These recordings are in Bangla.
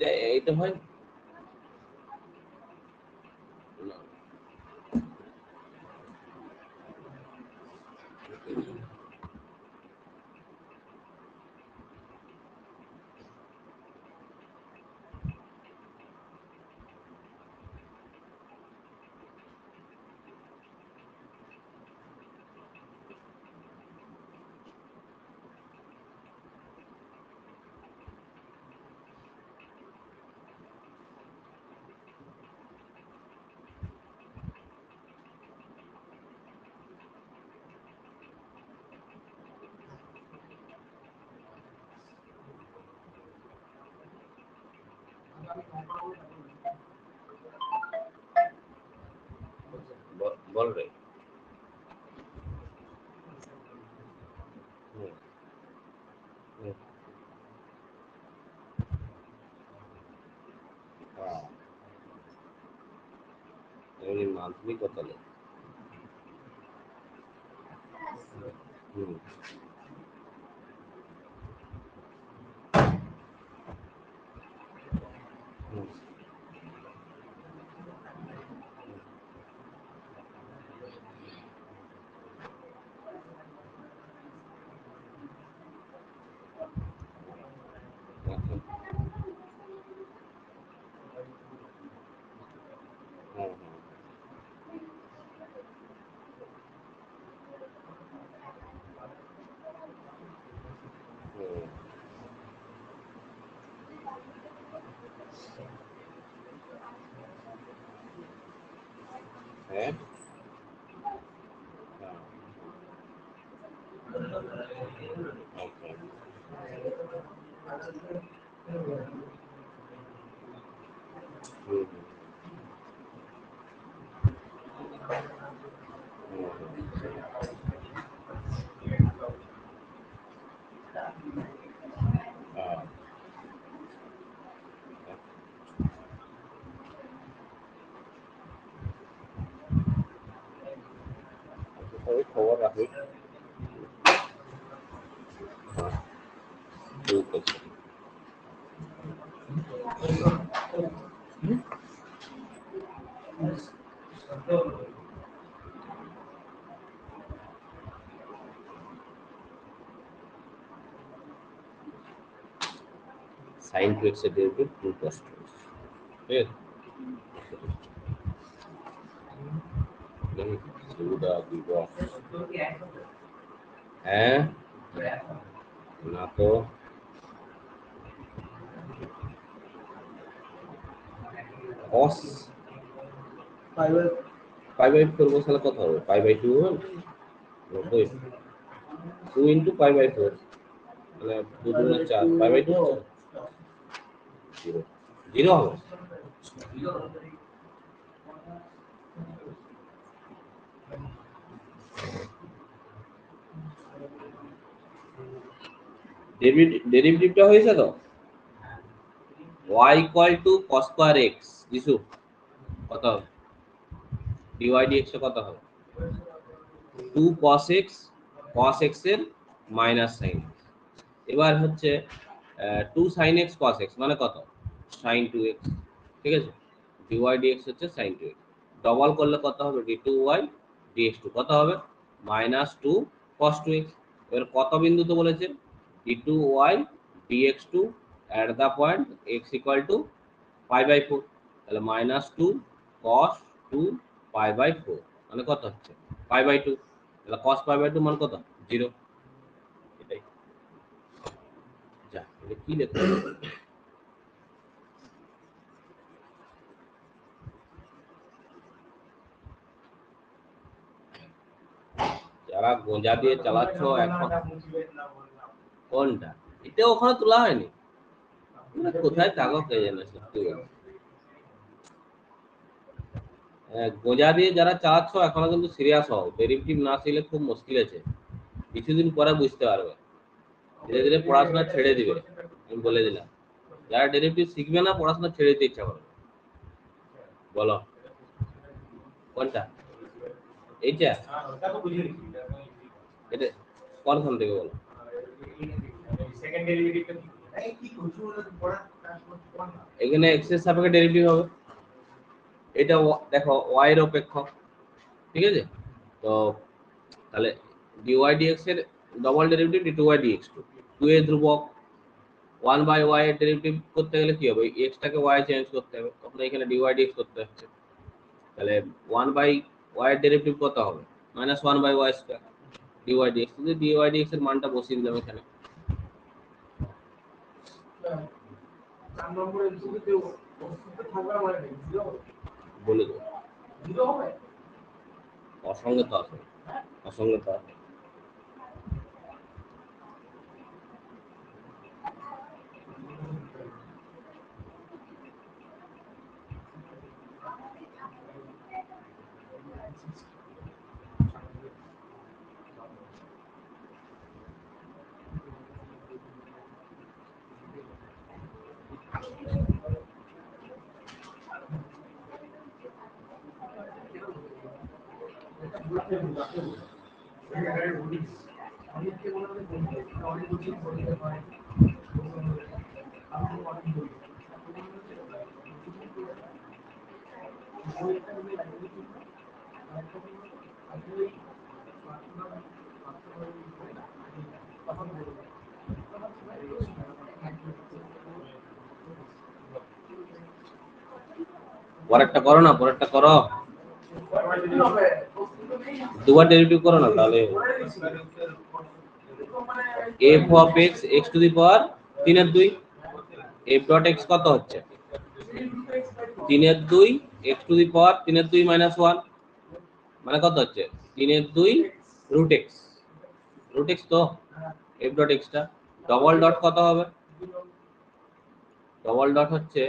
এইটা হয় না। বল রে। মান্থলি কত লে? হ্যাঁ, খবর রাখি। ঠিক আছে। sin 2x এর ডেরিভেটিভ 2 cos 2x, ঠিক আছে? সুবিধা দিব। হ্যাঁ, না তো cos পাই বাই 4 বসালে কত হবে? পাই বাই 2 হবে 90, 2 ইন্টু পাই বাই 4 মানে 2 দুগুণে 4, পাই বাই 2 হচ্ছে 0, 0 হবে। ডেরিভেটিভটা হয়েছে তো, y equal two cos square x issue কত হবে? dy dx এ কত হবে? 2 cos x এর মাইনাস sin x। এবার হচ্ছে 2 sin x cos x মানে কত? sin 2x, ঠিক আছে? dy dx হচ্ছে sin 2x, ডবল করলে কত হবে? d2y dx2 কত হবে? Minus 2 cos 2x। এবার কত বিন্দুতে বলেছে? d2y dx2 at the point x equal to pi by 4, তাহলে মাইনাস 2 cos 2 পাই বাই 4 মানে কত হচ্ছে? পাই বাই 2, তাহলে cos পাই বাই 2 মানে কত? 0। এটাই যা, এটা কি লেখা? যারা গোঁজা দিয়ে চালাচ্ছ এখন, কোনটা? এটা ওখানে তোলা হয়নি, কোথায় থাকো কে জানে। সত্যি গোঁজা দিয়ে যারা চালাচ্ছ এখনো কিন্তু সিরিয়াস হও, ডেরিভেটিভ না শিখলে খুব মুশকিল আছে, কিছুদিন পরে বুঝতে পারবে, ধীরে ধীরে পড়াশোনা ছেড়ে দিবে, আমি বলে দিলাম। যারা ডেরিভেটিভ শিখবে না পড়াশোনা ছেড়ে দিতে ইচ্ছা করবে। বলো কোনটা? এইটা? এটা কোনখান থেকে বলো? এখানে x এর সাপেক্ষে ডেরিভেটিভ হবে, এটা দেখো y এর অপেক্ষক, ঠিক আছে? তো তাহলে dy dx এর ডবল ডেরিভেটিভ d2y dx, 2 এর ধ্রুবক 1/y এর ডেরিভেটিভ করতে গেলে কি হবে, x টাকে y চেঞ্জ করতে হবে, তখন এখানে dy dx করতে হচ্ছে। তাহলে 1/y এর ডেরিভেটিভ কত হবে, -1/y স্কয়ার dy dx। যদি dy dx এর মানটা বসিয়ে দিলাম এখানে, বলে দেবো অসঙ্গত আছে, অসঙ্গত আছে। পরেরটা করো না, পরেরটা করো, দুবার ডেরিভেটিভ করো না, তাহলে f of x x to the power 3 এর 2, f ডট x কত হচ্ছে 3 এর 2 x টু দি পাওয়ার 3 এর 2 মাইনাস 1, মানে কত হচ্ছে 3 এর 2 রুট x, রুট x তো f ডট x টা, ডবল ডট কত হবে, ডবল ডট হচ্ছে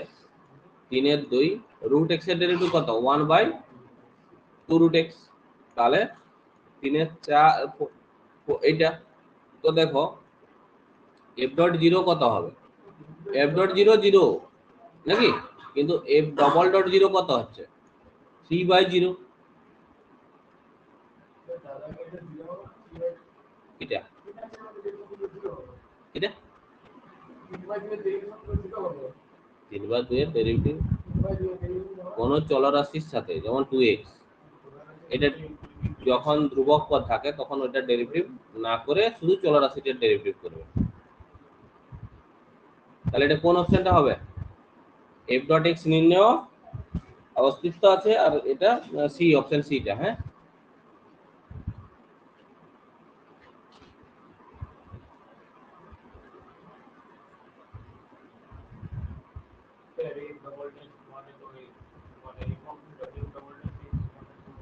3 এর 2 রুট x এর ডেরিভেটিভ কত 1/2 রুট x, তাহলে 3 এর 4 এইটা। তো দেখো f ডট 0 কত হবে, f ডট 0 0 নাকি, কিন্তু f ডবল ডট 0 কত হচ্ছে 3/0, এটা এটা 3/2 এর ডেরিভেটিভ কোন চলরাশির সাথে, যেমন 2x, এটা যখন ধ্রুবক পদ থাকে তখন ওটা ডেরিভেটিভ না করে শুধু চলরাশিটার ডেরিভেটিভ করবে। তাহলে এটা কোন অপশনটা হবে, f ডট x নির্ণয় অস্তিত্ব আছে, আর এটা সি, অপশন সিটা। হ্যাঁ,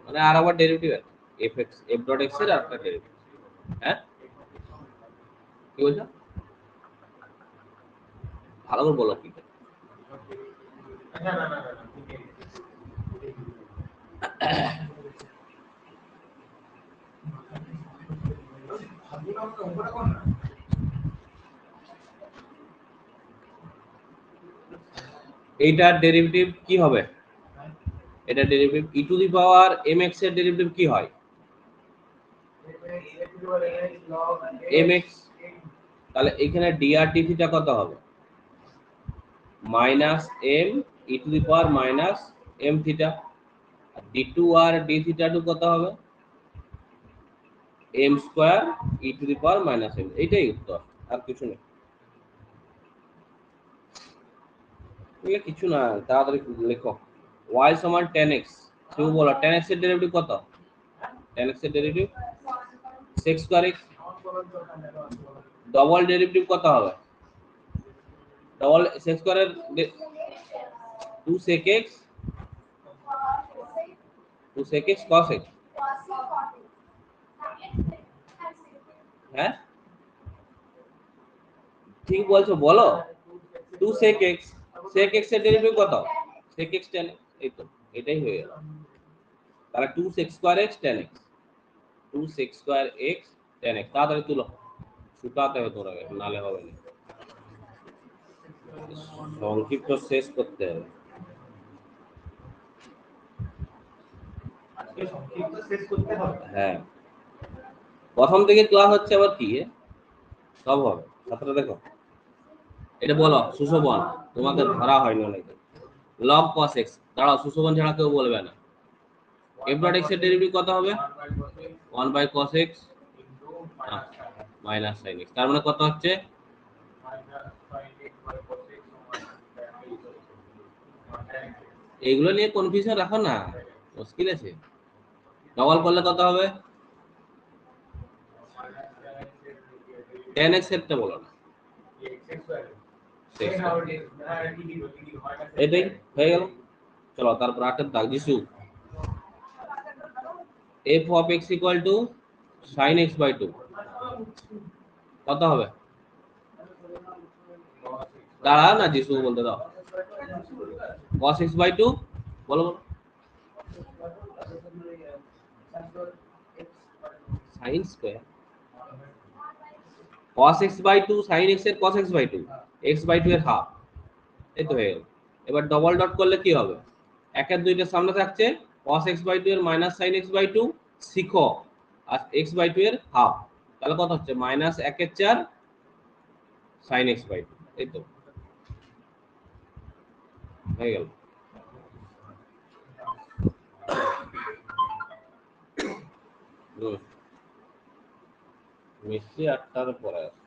মানে আর আবার ডেরিভেটিভ আছে f ডট x এর আরেকটা ডেরিভেটিভ। হ্যাঁ, কি বলছো, ভালো করে বলো কি। এইটার ডেরিভেটিভ কি হবে, এটা derivative e to the power mx এর ডেরিভেটিভ কি হয়, mx, তাহলে এখানে dr d থিটা কত হবে minus m e to the power minus m theta, আর d2 আর d থিটা 2 কত হবে m square e to the power minus m, এইটাই উত্তর, আর কিছু নেই। এগুলো কিছু না, তাড়াতাড়ি লেখো। y সমান 10x, কেউ বলো 10x এর ডেরিভেটিভ কত, 10x এর derivative sec square x, double derivative কত হবে, double sec স্কয়ারের 2 sec x, 2 sec x cos x। হ্যাঁ ঠিক বলছো, বলো 2 sec x, sec x এর ডেরিভেটিভ কত, sec x tan, এই তো এটাই হয়ে গেল। তাহলে 2 sec square x tan x, 2 sec square x tan x, তাড়াতাড়ি তুলো, শুকাতে হবে তোরা, নালে হবে না, সংক্ষিপ্ত শেষ করতে হবে। হ্যাঁ, প্রথম থেকে ক্লাস হচ্ছে, আবার কি সব হবে, ছাত্র দেখো। এটা বলো সুশোভন, তোমাকে ধরা হয়নি অনেকে। লগ cos x, দাঁড়াও সুশোভন ছাড়া কেউ বলবে না। f ডট x এর ডেরিভেটিভ কত হবে? 1 by cos x minus sin x, তার মানে কত হচ্ছে? এগুলো নিয়ে কনফিউশন রাখো না, মুশকিল আছে। ডবল করলে কত হবে? tan x এরটা বলো না, এটাই হয়ে গেল। চলো তারপর আটের দাগ দিছু, f of x equal to sin x by 2 কত হবে? দাঁড়াও না, যিশু বলতে দাও। cos x by 2 বলো বলো। sin square cos x by 2 sin x এর cos x by 2 x by 2 এর হাফ, এই তো হয়ে গেল। এবার ডবল ডট করলে কি হবে? একের দুইটার সামনে থাকছে cos x by 2 এর মাইনাস sin x by 2 শিখো, আর x by 2 এর হাফ, তাহলে কত হচ্ছে? মাইনাস 1/4 sin x by 2, এই তো হয়ে গেল। মিষ্টি 8টার পরে আছে।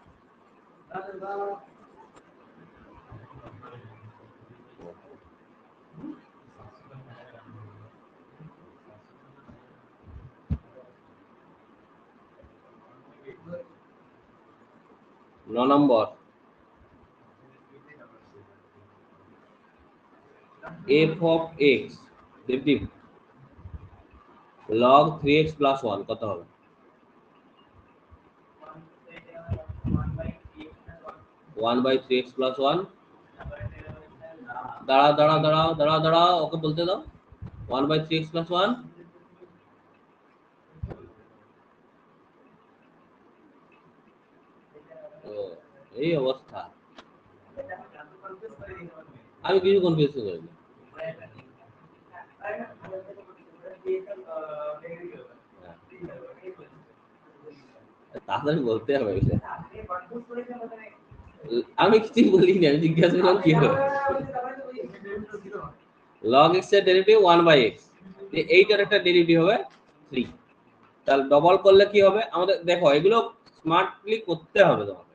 নম্বর f of x derivative log 3x plus 1 কত হবে? ওয়ান বাই 3x plus 1, দাঁড়াও দাঁড়াও দাঁড়াও দাঁড়াও দাঁড়াও, ওকে বলতে দাও। 1 বাই 3x plus 1, এই অবস্থা। আমি কিছু কনফিউজ করিনি। তাড়াতাড়ি বলতে হবে। আমি কিছু বলিনি, আমি জিজ্ঞাসা করলাম কি হবে। log x এর ডেরিভেটিভ 1 বাই x, এইটার একটা ডেরিভেটিভ হবে 3, তাহলে ডবল করলে কি হবে আমাদের? দেখো এগুলো স্মার্টলি করতে হবে তোমাকে।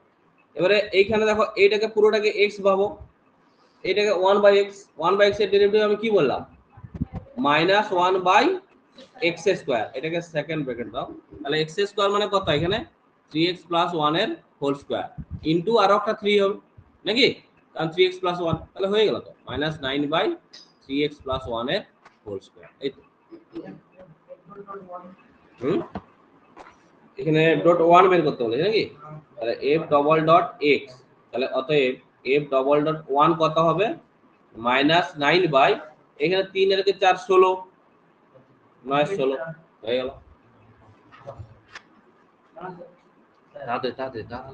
এবারে এইখানে দেখো এইটাকে পুরোটাকে x ভাবো, এটাকে 1 বাই x, 1 বাই x এর ডেরিভেটিভ আমি কি বললাম? মাইনাস 1 বাই এক্স স্কোয়ার, এটাকে সেকেন্ড ব্র্যাকেট দাও, তাহলে এক্স স্কোয়ার মানে কত? এখানে 3x প্লাস 1 এর হোল স্কোয়ার ইন্টু আরো একটা 3 হবে নাকি, কারণ 3x প্লাস 1, তাহলে হয়ে গেল তো মাইনাস 9 বাই 3x প্লাস 1 এর হোল স্কোয়ার, এই তো। এখানে ডট 1 বের করতে বলেছে নাকি, তাহলে f ডবল ডট x, তাহলে অতএব f ডবল ডট 1 কত হবে? মাইনাস 9 বাই, এখানে 3 এর 4 16, 9 16 হয়ে গেল। তাতে তাতে তাতে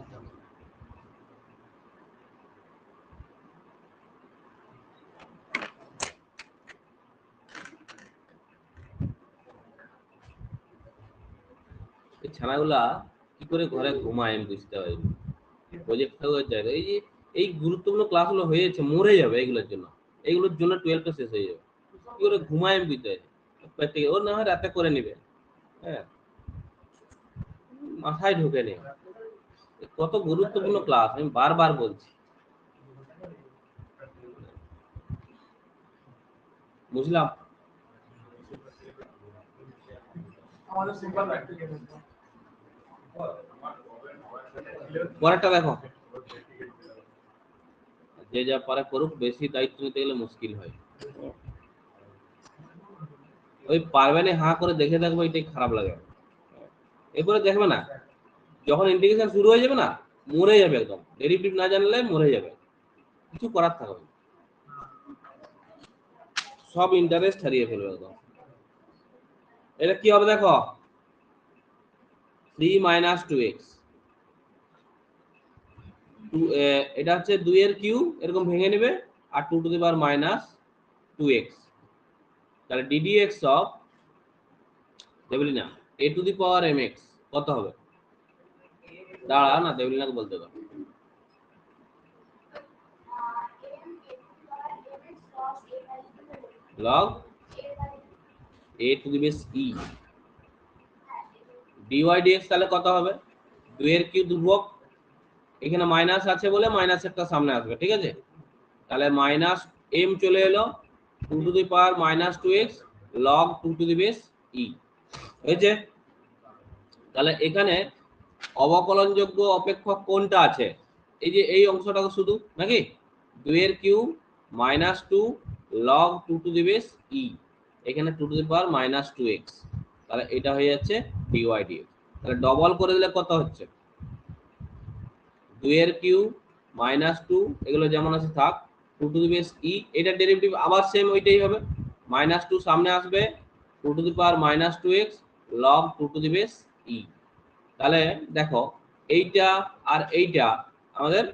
এই ছানাগুলা কি করে ঘরে ঘুমায় আমি বুঝতে পারি। প্রজেক্ট হয়ে যায়, এই যে এই গুরুত্বপূর্ণ ক্লাসগুলো হয়েছে, মরে যাবে এগুলোর জন্য, এইগুলোর জন্য 12টা শেষ হয়ে যাবে। কি করে ঘুমায় আমি বুঝতে পারি। প্র্যাকটিক্যাল ও না হয় রাতে করে নিবে, হ্যাঁ, মাথায় ঢোকে নেই। কত গুরুত্বপূর্ণ ক্লাস, আমি বারবার বলছি, বুঝলাম। পরেরটা দেখো, যে যা পারে করুক, বেশি দায়িত্ব নিতে গেলে মুশকিল হয়। ওই পারবে না হাঁ করে দেখে থাকবে, এটাই খারাপ লাগে। এরপরে দেখবে না, যখন ইন্টিগ্রেশন শুরু হয়ে যাবে না, মরে যাবে একদম, ডেরিভেটিভ না জানলে মরে যাবে, কিছু করার থাকবে না, সব ইন্টারেস্ট হারিয়ে ফেলবে একদম। এটা কি হবে দেখো, 3 মাইনাস 2x, এটা হচ্ছে 2 এর কিউ, এরকম ভেঙে নেবে, আর 2 two the power minus 2x, তাহলে ddx অফ, দেবলি না, a two the power mx কত হবে? দাঁড়া না, দেবলি না বলতে দাও। log a to the base e dy dx তাহলে কত হবে 2 এর কিউব ধ্রুবক এখানে মাইনাস আছে বলে মাইনাস একটা সামনে আসবে ঠিক আছে তাহলে মাইনাস m চলে এলো 2 two the power minus 2x log 2 to the base e হয়েছে তাহলে এখানে অবকলনযোগ্য অপেক্ষক কোনটা আছে এই যে এই অংশটা শুধু নাকি 2 এর cube minus 2 log 2 to the base e এখানে 2 two the power minus 2x তাহলে এটা হয়ে যাচ্ছে dy dx তাহলে ডবল করে দিলে কত হচ্ছে 2 এর কিউব মাইনাস 2 এগুলো যেমন আছে থাক 2 টু দি বেস e এটা ডেরিভেটিভ আবার সেম ওইটাই হবে মাইনাস 2 সামনে আসবে 2 two the power minus 2x log 2 to the base e তাহলে দেখো এইটা আর এইটা আমাদের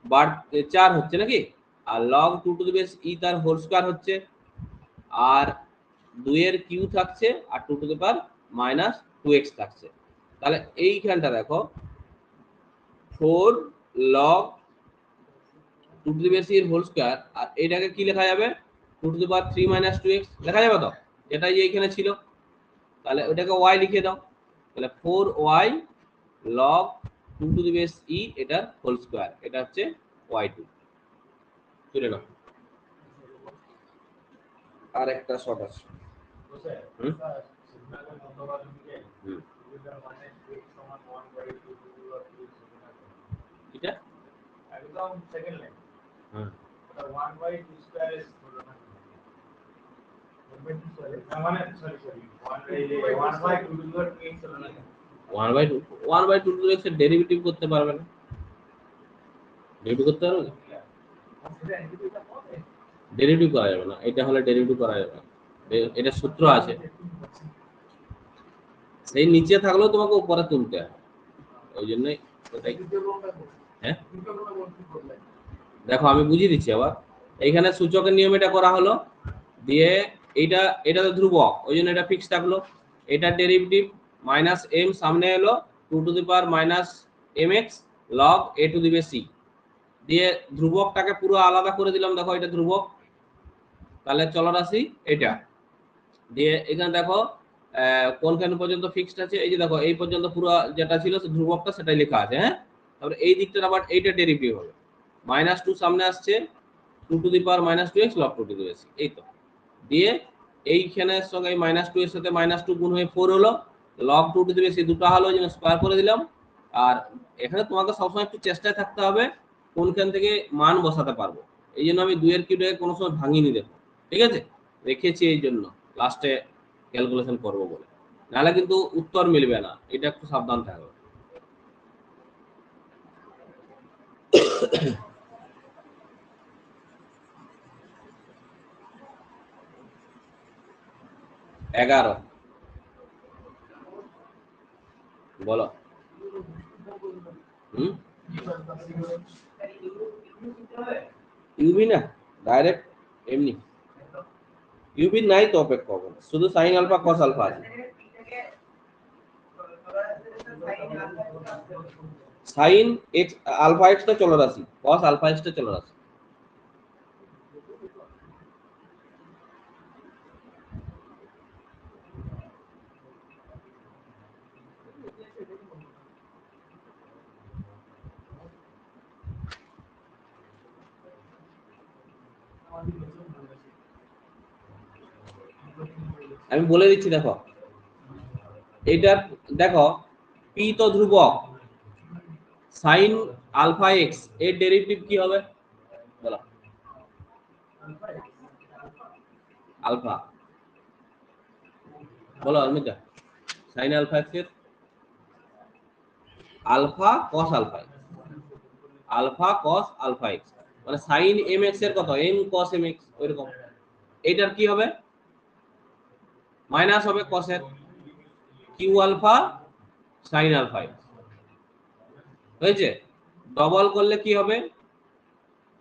বার 4 হচ্ছে নাকি আর log 2 to the base e তার হোল স্কয়ার হচ্ছে আর 2 এর কিউ থাকছে আর 2 two the power minus 2x থাকছে তাহলে এইখানটা দেখো 4 log 2 to the base e এর হোল স্কয়ার আর এটাকে কি লেখা যাবে 2 two the power 3 minus 2x লেখা যাবে তো যেটা এইখানে ছিল তাহলে ওটাকে y লিখে দাও তাহলে 4y log 2 to the base e এটার হোল স্কয়ার এটা হচ্ছে y2 তুলে নাও আর একটা শর্ট আছে এটা একদম সেকেন্ড লাইন হ্যাঁ 1/2 স্কয়ার ইজ হলো না মানে sorry 1/2 two the power 2x হলো না 1/2 টু দি এর ডেরিভেটিভ করতে পারবে না ডেরিভেটিভ করতে পারবে ডেরিভেটিভ করা যাবে না এটা হলে ডেরিভেটিভ করা যাবে না এটা সূত্র আছে সেই নিচে থাকলেও তোমাকে উপরে তুলতে হবে ওই জন্যই ওটাই হ্যাঁ দেখো আমি বুঝিয়ে দিচ্ছি আবার এইখানে সূচকের নিয়ম এটা করা হলো দিয়ে এটা তো ধ্রুবক ওই জন্য এটা ফিক্স থাকলো এটা ডেরিভেটিভ মাইনাস m সামনে এলো 2 two the power minus mx log a to the base c দিয়ে ধ্রুবকটাকে পুরো আলাদা করে দিলাম দেখো এটা ধ্রুবক তাহলে চলরাশি এটা দিয়ে এখানে দেখো কোনখান পর্যন্ত ফিক্সড আছে এই যে দেখো এই পর্যন্ত পুরো যেটা ছিল ধ্রুবকটা সেটাই লেখা আছে হ্যাঁ তারপরে এই দিকটা আবার এইটা ডেরিভেটিভ হবে মাইনাস 2 সামনে আসছে 2 two the power minus 2x log 2 to the base এই তো দিয়ে এইখানের সঙ্গে মাইনাস 2 এর সাথে মাইনাস 2 গুণ হয়ে 4 হলো log 2 টু দি বেস এই দুটো হলো যেন স্কয়ার করে দিলাম আর এখানে তোমাকে সবসময় একটু চেষ্টায় থাকতে হবে কোনখান থেকে মান বসাতে পারবো এই জন্য আমি 2 এর কিউবটাকে কোনো সময় ভাঙিনি দেখো ঠিক আছে রেখেছি এই জন্য লাস্টে ক্যালকুলেশন করব বলে নাহলে কিন্তু উত্তর মিলবে না এটা একটু সাবধান থাকবে এগারো বলো ইউবি না ডাইরেক্ট এমনি ইউবি নাই তো অপেক্ষা হবে শুধু সাইন আলফা কস আলফা আছে সাইন এক্স আলফা এক্স টা চলরাশি কস আলফা এক্স টা চলরাশি আমি বলে দিচ্ছি দেখো এটা দেখো পি তো ধ্রুবক সাইন আলফা এক্স এর ডেরিভেটিভ কি হবে বলো আলফা বলো অমিতা সাইন আলফা এক্স এর alpha cos alpha alpha cos alpha X মানে সাইন এম এক্স এর কত এম কস এম এক্স ওইরকম এটার কি হবে মাইনাস হবে কসের কিউ আলফা সাইন আলফা হয়েছে ডবল করলে কি হবে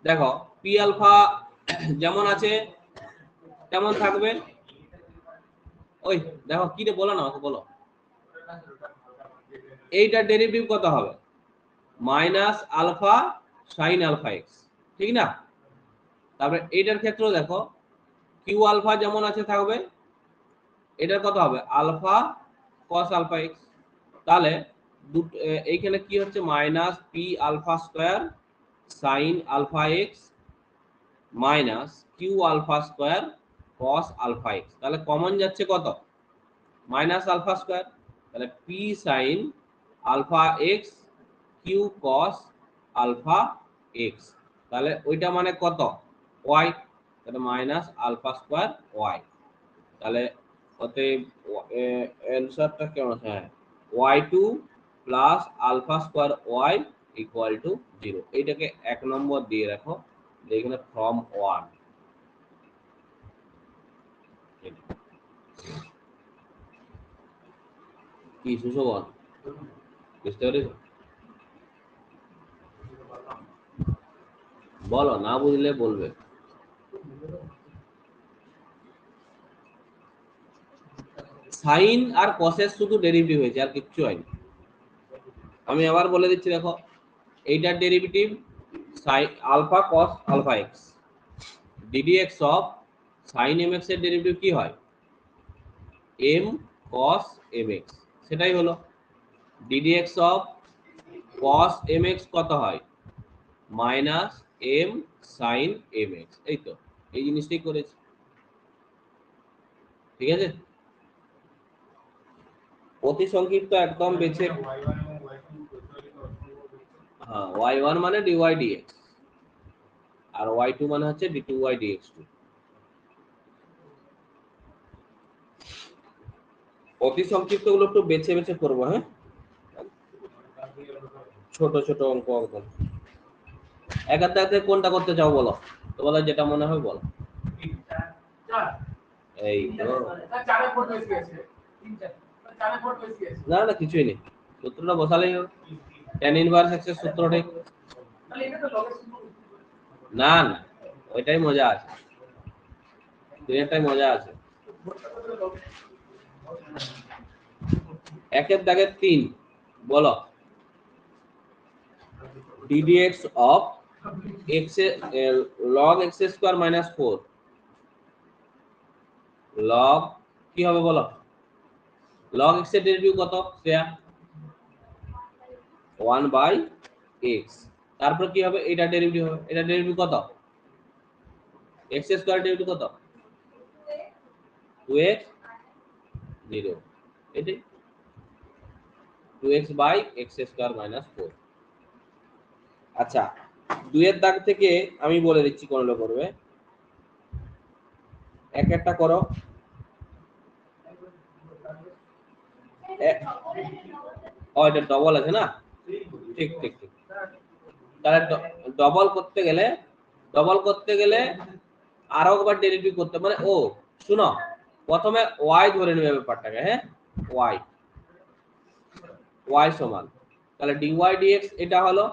দেখো পি আলফা যেমন আছে তেমন থাকবে ওই দেখো কি রে বলো না আমাকে বলো এইটার ডেরিভেটিভ কত হবে minus alpha sine alpha X ঠিক না তারপরে এইটার ক্ষেত্রেও দেখো কিউ আলফা যেমন আছে থাকবে, এটার কত হবে আলফা কস আলফা এক্স। তাহলে এইখানে কি হচ্ছে minus P alpha square sine alpha X minus Q alpha square cos alpha X. তাহলে কমন যাচ্ছে কত মাইনাস আলফা স্কোয়ার, তাহলে P sine alpha X Q cos alpha X. তাহলে ওইটা মানে কত ওয়াই, তাহলে মাইনাস আলফা স্কোয়ার ওয়াই। তাহলে অতএব অ্যান্সারটা কেমন আছে, হ্যাঁ Y two plus alpha square Y equal to 0। এইটাকে 1 নম্বর দিয়ে রাখো, এখানে ফ্রম 1। কি সুশোভন বুঝতে পেরেছো? বলো, না বুঝলে বলবে। সাইন আর কসের শুধু ডেরিভেটিভ হয়েছে, আর কিচ্ছু হয়নি। আমি আবার বলে দিচ্ছি, দেখো এইটার derivative sine alpha cos alpha X, DDX of sine M X এর ডেরিভেটিভ কি হয় এম কস এম এক্স, সেটাই হলো DDX of cos M X কত হয় minus M sine M X. এই তো এই জিনিসটাই করেছি, ঠিক আছে। অতি সংক্ষিপ্ত একদম বেছে, হ্যাঁ ওয়াই ওয়ান মানে ডিওয়াই ডিএক্স আর ওয়াই টু মানে হচ্ছে D two Y DX two. অতি সংক্ষিপ্ত গুলো একটু বেছে বেছে করবো, হ্যাঁ ছোট ছোট অঙ্ক একদম। একার থেকে কোনটা করতে চাও বলো, তোমাদের যেটা মনে হয় বলো। এই তো না না কিছুই নেই, সূত্রটা বসালেই হবে, tan ইনভার্স এক্স এর সূত্র ঠিক। না না ওইটাই মজা আছে, দুইটাই মজা আছে। একের দাগের 3 বলো ddx of x log x square minus 4 log কি হবে বলো, log x এর ডেরিভেটিভ কত শ্রেয়া 1/x। তারপর কি হবে এটা ডেরিভেটিভ হবে, এটা ডেরিভেটিভ কত x স্কয়ার ডেরিভেটিভ কত 2x 0, এটাই 2x/x স্কয়ার মাইনাস 4। আচ্ছা 2 এর দাগ থেকে আমি বলে দিচ্ছি কোনটা করবে, এক একটা করো। ও এটা ডবল আছে না, ঠিক ঠিক ঠিক। তাহলে ডবল করতে গেলে আরো একবার ডেরিভেটিভ করতে, মানে ও শুনো প্রথমে y ধরে নেবে ব্যাপারটাকে, হ্যাঁ y সমান, তাহলে dy dx এটা হলো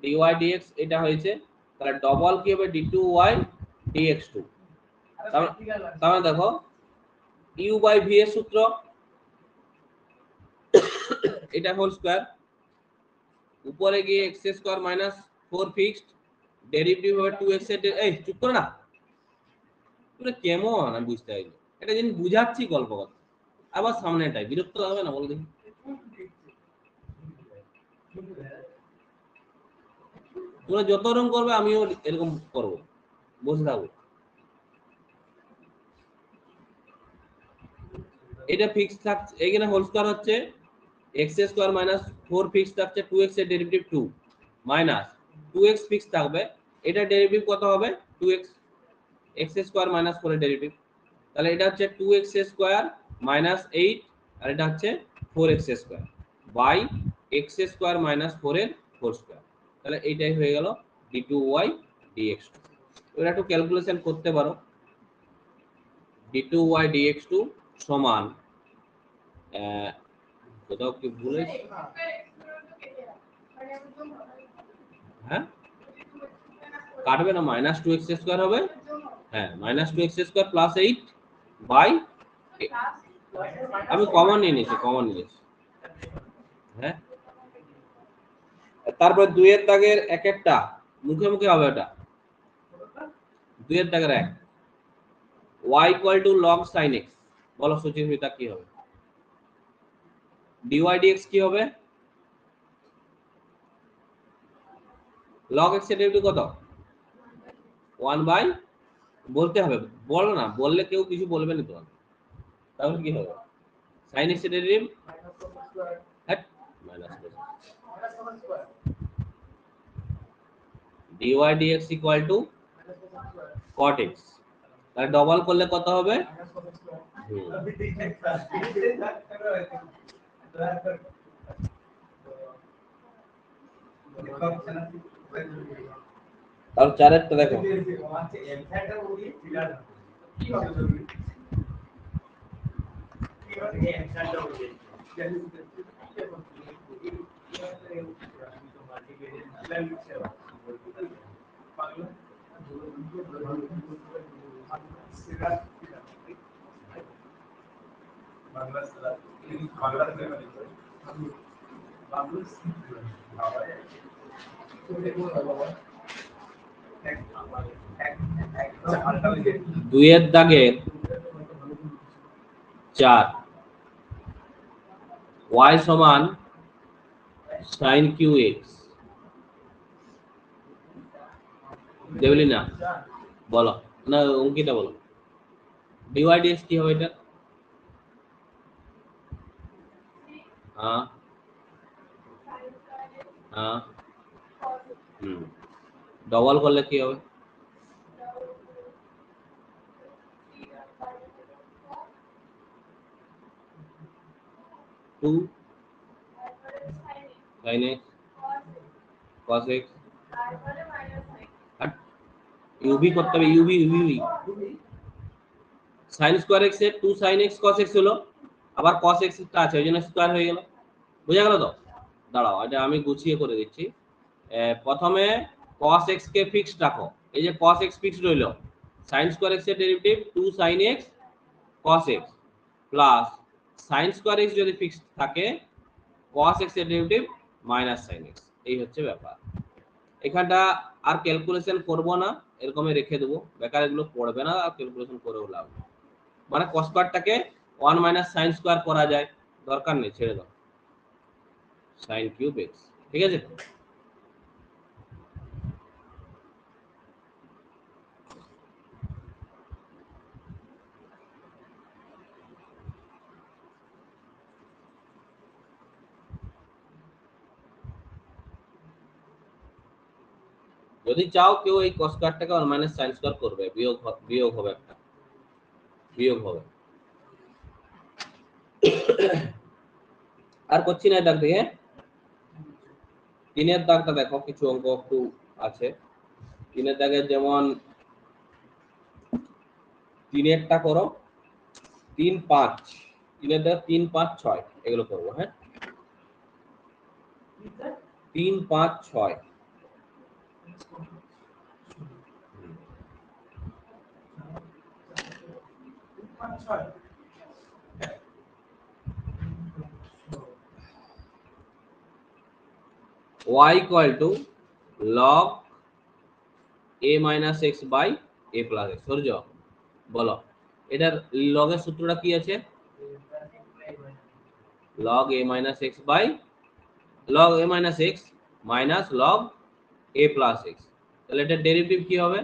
dy dx এটা হয়েছে, তাহলে ডবল কি হবে d2y dx2। তাহলে দেখো u/v এর সূত্র এটা হোল স্কয়ার, উপরে গিয়ে x square minus 4 fixed, derivative হবে 2x এর এই চুপ করো না তুমি, কেমন আমি বুঝতে পারি এটা জিনিস বুঝাচ্ছি গল্প কথা, আবার সামনেটাই বিরক্ত লাগবে না বল দেখি। তোমরা যত রকম করবে আমিও এরকম করব, বসে থাকবো। এটা ফিক্স থাকছে, এখানে হোল স্কয়ার হচ্ছে x স্কয়ার মাইনাস 4 ফিক্স থাকছে, 2x এর ডেরিভেটিভ 2 মাইনাস 2x ফিক্স থাকবে, এটা ডেরিভেটিভ কত হবে 2x, x স্কয়ার মাইনাস 4 এর ডেরিভেটিভ, তাহলে এটা হচ্ছে 2x স্কয়ার মাইনাস 8 আর এটা হচ্ছে 4x square by x square minus 4 এর হোল স্কয়ার। তাহলে এইটাই হয়ে গেল d2y dx2। এবার একটু ক্যালকুলেশন করতে পারো, d2y dx2 সমান কোথাও কি ভুলে, হ্যাঁ কাটবে না, মাইনাস 2x স্কয়ার হবে, হ্যাঁ minus 2x square plus 8 by, আমি কমন নিয়ে নিয়েছি হ্যাঁ। তারপর 2 এর দাগের এক একটা মুখে মুখে হবে, ওটা 2 এর দাগের 1 y equal two log sin x, বলো সুচিস্মিতা কি হবে? dy dx কি হবে? log x এর ডেরিভেটিভ কত? 1 বাই, বলতে হবে, বলো না, বললে কেউ কিছু বলবে না তোমাকে। তাহলে কি হবে? sin x এর ডেরিভেটিভ হ্যাঁ minus dy dx equal to cot x, তাহলে ডবল করলে কত হবে? তাহলে চারেরটা দেখো, দুইয়ের দাগের 4 y সমান sin qx, দেবলি না বলো না, অঙ্কিতা বলো dy dx কি হবে এটা? হ্যাঁ হ্যাঁ ডবল করলে কি হবে? Two sin x cos x, আর ইউভি করতে হবে, UV UV sin square x এর 2 sin x cos x হলো, আবার cos x টা আছে, ওইজন্য স্কয়ার হয়ে গেল। বুঝা গেল তো? দাঁড়াও এটা আমি গুছিয়ে করে দিচ্ছি। প্রথমে cos x কে ফিক্সড রাখো, এই যে cos x ফিক্সড রইলো, sin স্কয়ার x এর derivative 2 sin x cos x plus sin square x যদি ফিক্সড থাকে cos x এর ডেরিভেটিভ মাইনাস sin x, এই হচ্ছে ব্যাপার। এখানটা আর ক্যালকুলেশন করব না, এরকমই রেখে দেবো, বেকার এগুলো পড়বে না আর ক্যালকুলেশন করেও লাভ নেই। মানে cos স্কয়ারটাকে 1 মাইনাস sin স্কয়ার করা যায়, দরকার নেই, ছেড়ে দাও, sin কিউব x, ঠিক আছে? যদি চাও কেউ এই cos স্কয়ারটাকে 1 মাইনাস sin স্কয়ার করবে, বিয়োগ হবে, একটা বিয়োগ হবে। আর করছি না এটা থেকে। তিনের দাগটা দেখো, কিছু অঙ্ক একটু আছে তিনের দাগের, যেমন তিনেরটা করো 3 5, তিনের দাগ 3 5 6 এগুলো করবো। হ্যাঁ 3 5 6 y equal to log a minus x by a plus x, সূর্য বলো এটার log এর সূত্রটা কি আছে? log a minus x by log a minus x minus log a plus x, তাহলে এটার ডেরিভেটিভ কি হবে?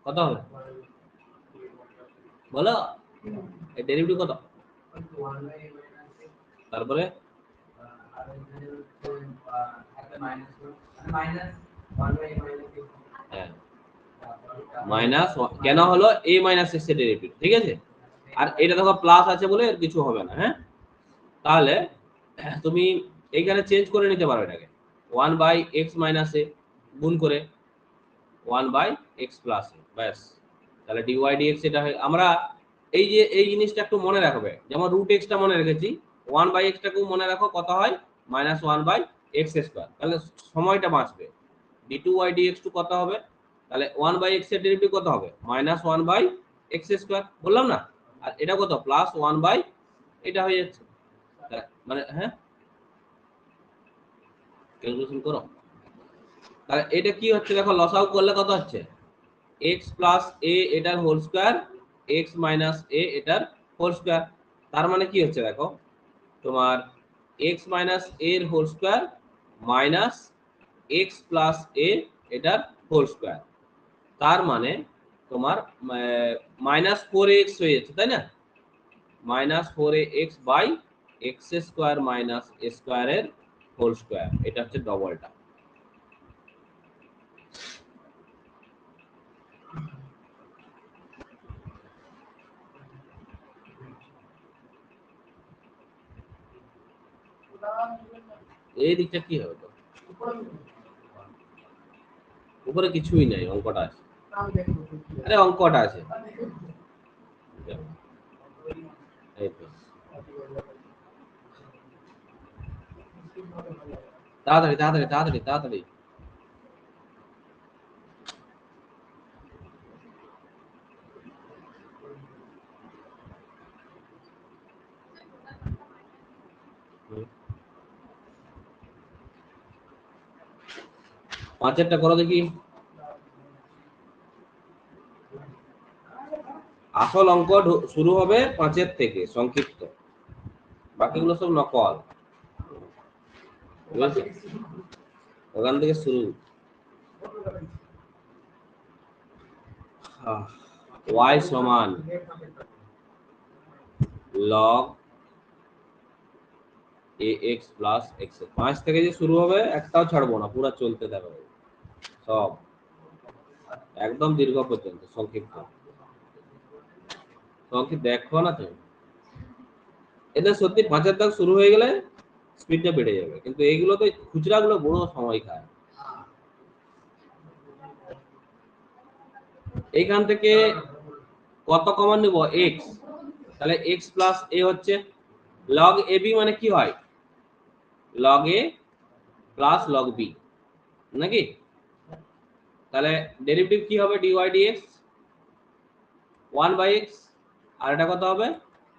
কত হবে বলো, এর ডেরিভেটিভ কত? তারপরে মাইনাস কেন হলো? a মাইনাস x এর ডেরিভেটিভ, ঠিক আছে? আর এটা দেখো প্লাস আছে বলে এর কিছু হবে না। হ্যাঁ তাহলে তুমি এইখানে চেঞ্জ করে নিতে পারো এটাকে 1 বাই x মাইনাস a গুণ করে 1 বাই x প্লাস a, ব্যাস। তাহলে dy dx এটা আমরা এই যে এই জিনিসটা একটু মনে রাখবে, যেমন রুট x টা মনে রেখেছি, 1 বাই x টাকেও মনে রাখো, কত হয়? মাইনাস 1 বাই x স্কয়ার, তাহলে সময়টা বাঁচবে। d2y dx2 কত হবে? তাহলে 1 বাই x এর ডেরিভেটিভ কত হবে? মাইনাস 1 বাই x স্কয়ার, বললাম না? আর এটা কত? প্লাস 1 বাই, এটা হয়ে যাচ্ছে, মানে হ্যাঁ ক্যালকুলেশন করো। তাহলে এটা কি হচ্ছে দেখো, লসাগু করলে কত হচ্ছে? এক্স প্লাস এ এটার whole square, x minus a এটার হোল স্কোয়ার। তার মানে কি হচ্ছে দেখো, তোমার এক্স মাইনাস এর whole square minus x plus a এটার হোল স্কোয়ার। তার মানে তোমার -4x হয়ে যাচ্ছে, তাই না? -4x by x square minus a স্কোয়ারের হোল স্কোয়ার, এটা হচ্ছে ডবলটা। এই দিকটা কি হবে তো? উপরে কিছুই নাই, অঙ্কটা আছে। আরে অঙ্কটা আছে, এই তো। তাড়াতাড়ি তাড়াতাড়ি তাড়াতাড়ি তাড়াতাড়ি। পাঁচেরটা করো দেখি। আসল অঙ্ক শুরু হবে পাঁচের থেকে, সংক্ষিপ্ত, বাকিগুলো সব নকল। বুঝেছো? ওখান থেকে শুরু। ওয়াই সমান লগ এ এক্স প্লাস এক্স। 5 থেকে যে শুরু হবে একটাও ছাড়বো না, পুরো চলতে থাকবে সব, একদম দীর্ঘ পর্যন্ত সংক্ষিপ্ত। সংক্ষিপ্ত দেখো না তুমি, এদের সত্যি 5-এর দাগ শুরু হয়ে গেলে স্পিডটা বেড়ে যাবে, কিন্তু এইগুলোতে খুচরা গুলো বড় সময় খায়। এইখান থেকে কত কমন নিব? এক্স। তাহলে এক্স প্লাস এ হচ্ছে লগ এ বি, মানে কি হয়? লগ এ প্লাস লগ বি, নাকি? তাহলে ডেরিভেটিভ কি হবে? ডিওয়াই ডিএক্স 1/x, আর এটা কত হবে?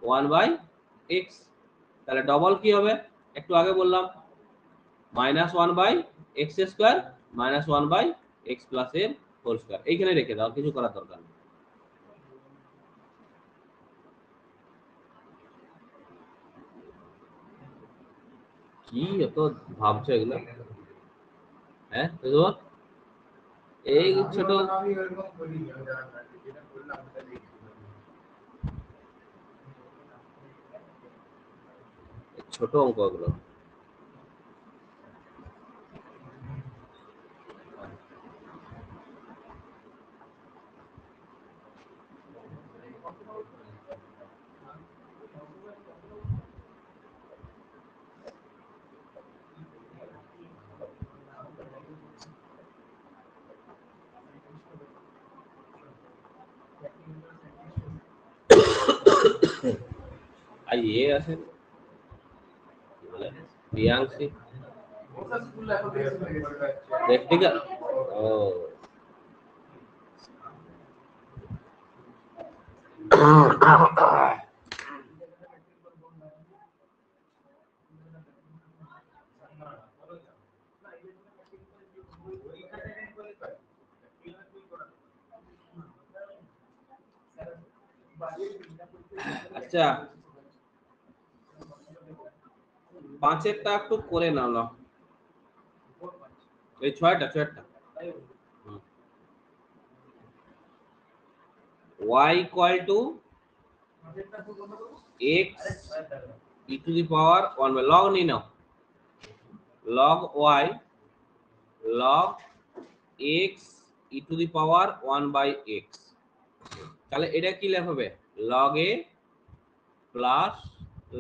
1/x। তাহলে ডবল কি হবে? একটু আগে বললাম, -1/x² -1/x প্লাস এর হোল স্কয়ার। এইখানে রেখে দাও, কিছু করার দরকার নেই। কি এত ভাবছো এগুলো? হ্যাঁ বুঝলো, এই ছোট ছোট অঙ্ক এগুলো। আর ইয়ে আছে প্রিয়াংশী, প্র্যাকটিক্যাল। ও আচ্ছা, 5-এরটা একটু করে নাও না, এই 6টা y equal to x e to the power 1 log নিয়ে নাও, log y log x e to the power 1/x। তাহলে এটা কি লেখা হবে? Log a plus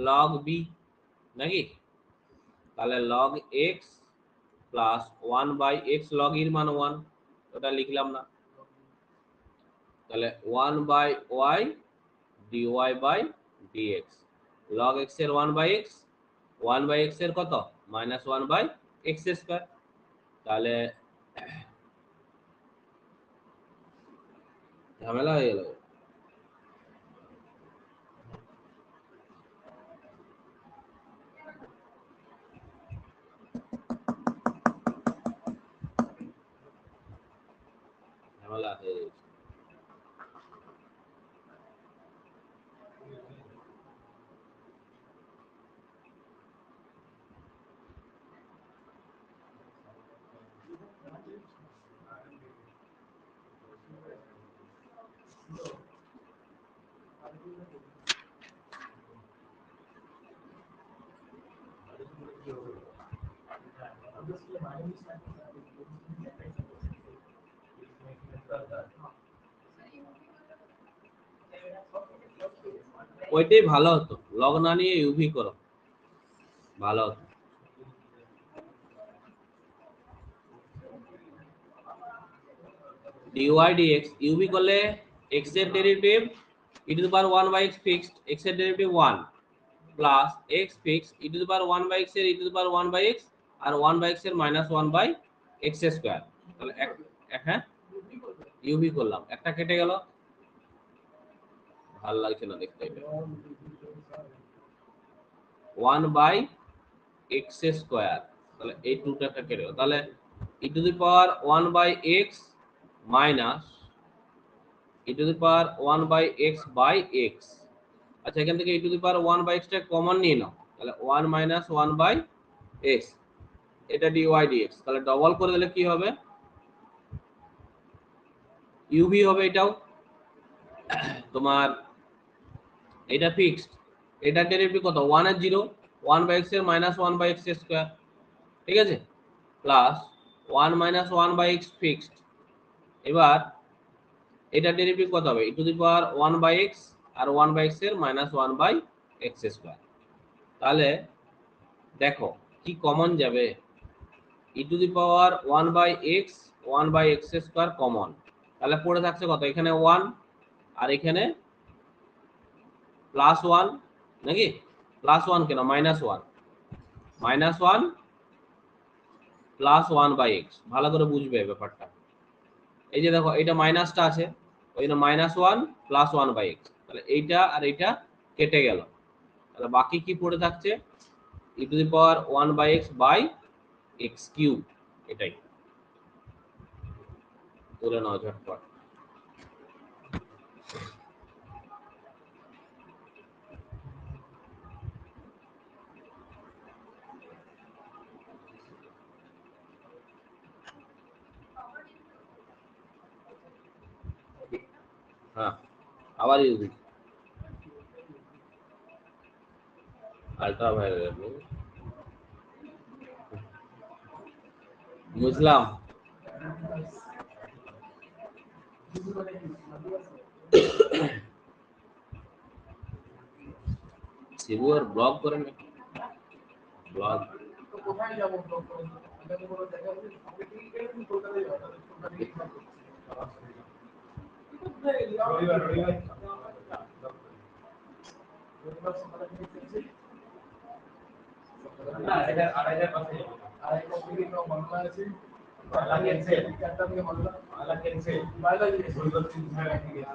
log b, নাকি? তাহলে log x plus 1/x, log এর মান 1, ওটা লিখলাম না। তাহলে 1/y dy by dx, log x এর 1/x, 1/x এর কত? -1/x²। তাহলে ঝামেলা হয়ে গেল। ঝামেলা হয়ে গেছে। ওইটাই ভালো হতো, লগ না নিয়ে ইউভি করো, ভালো হতো। dy dx ইউভি করলে x এর derivative e to the power 1 by x fixed, x এর derivative 1 plus x fixed e to the power 1 by x এর e to the power 1 by x আর 1 বাই x এর মাইনাস 1 বাই x স্কয়ার। তাহলে হ্যাঁ ইউভি করলাম, একটা কেটে গেল, ভালো লাগছে না দেখতে এটা। 1 বাই x স্কয়ার, তাহলে এই টুটা কেটে গেল, তাহলে e to the power 1 by x minus e to the power 1 by x by x। আচ্ছা, এখান থেকে e to the power 1 by x টা কমন নিয়ে নাও, তাহলে 1 মাইনাস 1 বাই x, এটা dy dx। তাহলে ডবল করে দিলে কি হবে, uv হবে এটাও তোমার, এটা ফিক্সড, এটা ডেরিভেটিভ কত 1 এর 0, 1 বাই x এর মাইনাস 1 বাই x স্কয়ার, ঠিক আছে, plus 1 minus 1 by x fixed. এবার এটা ডেরিভেটিভ কত হবে, e to the power 1 by x আর 1 বাই x এর মাইনাস 1 বাই x স্কয়ার। তাহলে দেখো কি কমন যাবে, e to the power 1 by x 1 by x square common, তাহলে পড়ে থাকছে কত, এখানে 1 আর এখানে প্লাস 1 নাকি, প্লাস 1 কেন minus 1, minus 1 plus 1 by x, ভালো করে বুঝবে ব্যাপারটা। এই যে দেখো এটা মাইনাসটা আছে, ওই জন্য মাইনাস 1 প্লাস 1 বাই x, তাহলে এইটা আর এইটা কেটে গেল, তাহলে বাকি কি পড়ে থাকছে e to the power 1 by x by x cube, এটাই তুলে নাও ঝটপট। হ্যাঁ আবার ইউভি আলট্রা ভায়োলেট, বুঝলাম। শিবু আর ব্লগ করেন নাকি, ব্লগ কোথায় যাবো ব্লগ করে, আমি কোনো জায়গা বলি আমি ঠিক করে কলকাতায় যাব, রবিবার রবিবার না এটা আড়াইটার পাশে যাবো, আড়াইটার দিকে তো মামলা আছে, বাংলা ক্যান্সেল, চারটা থেকে মামলা, বাংলা ক্যান্সেল, বাংলা দুর্গা তিন জায়গা থেকে না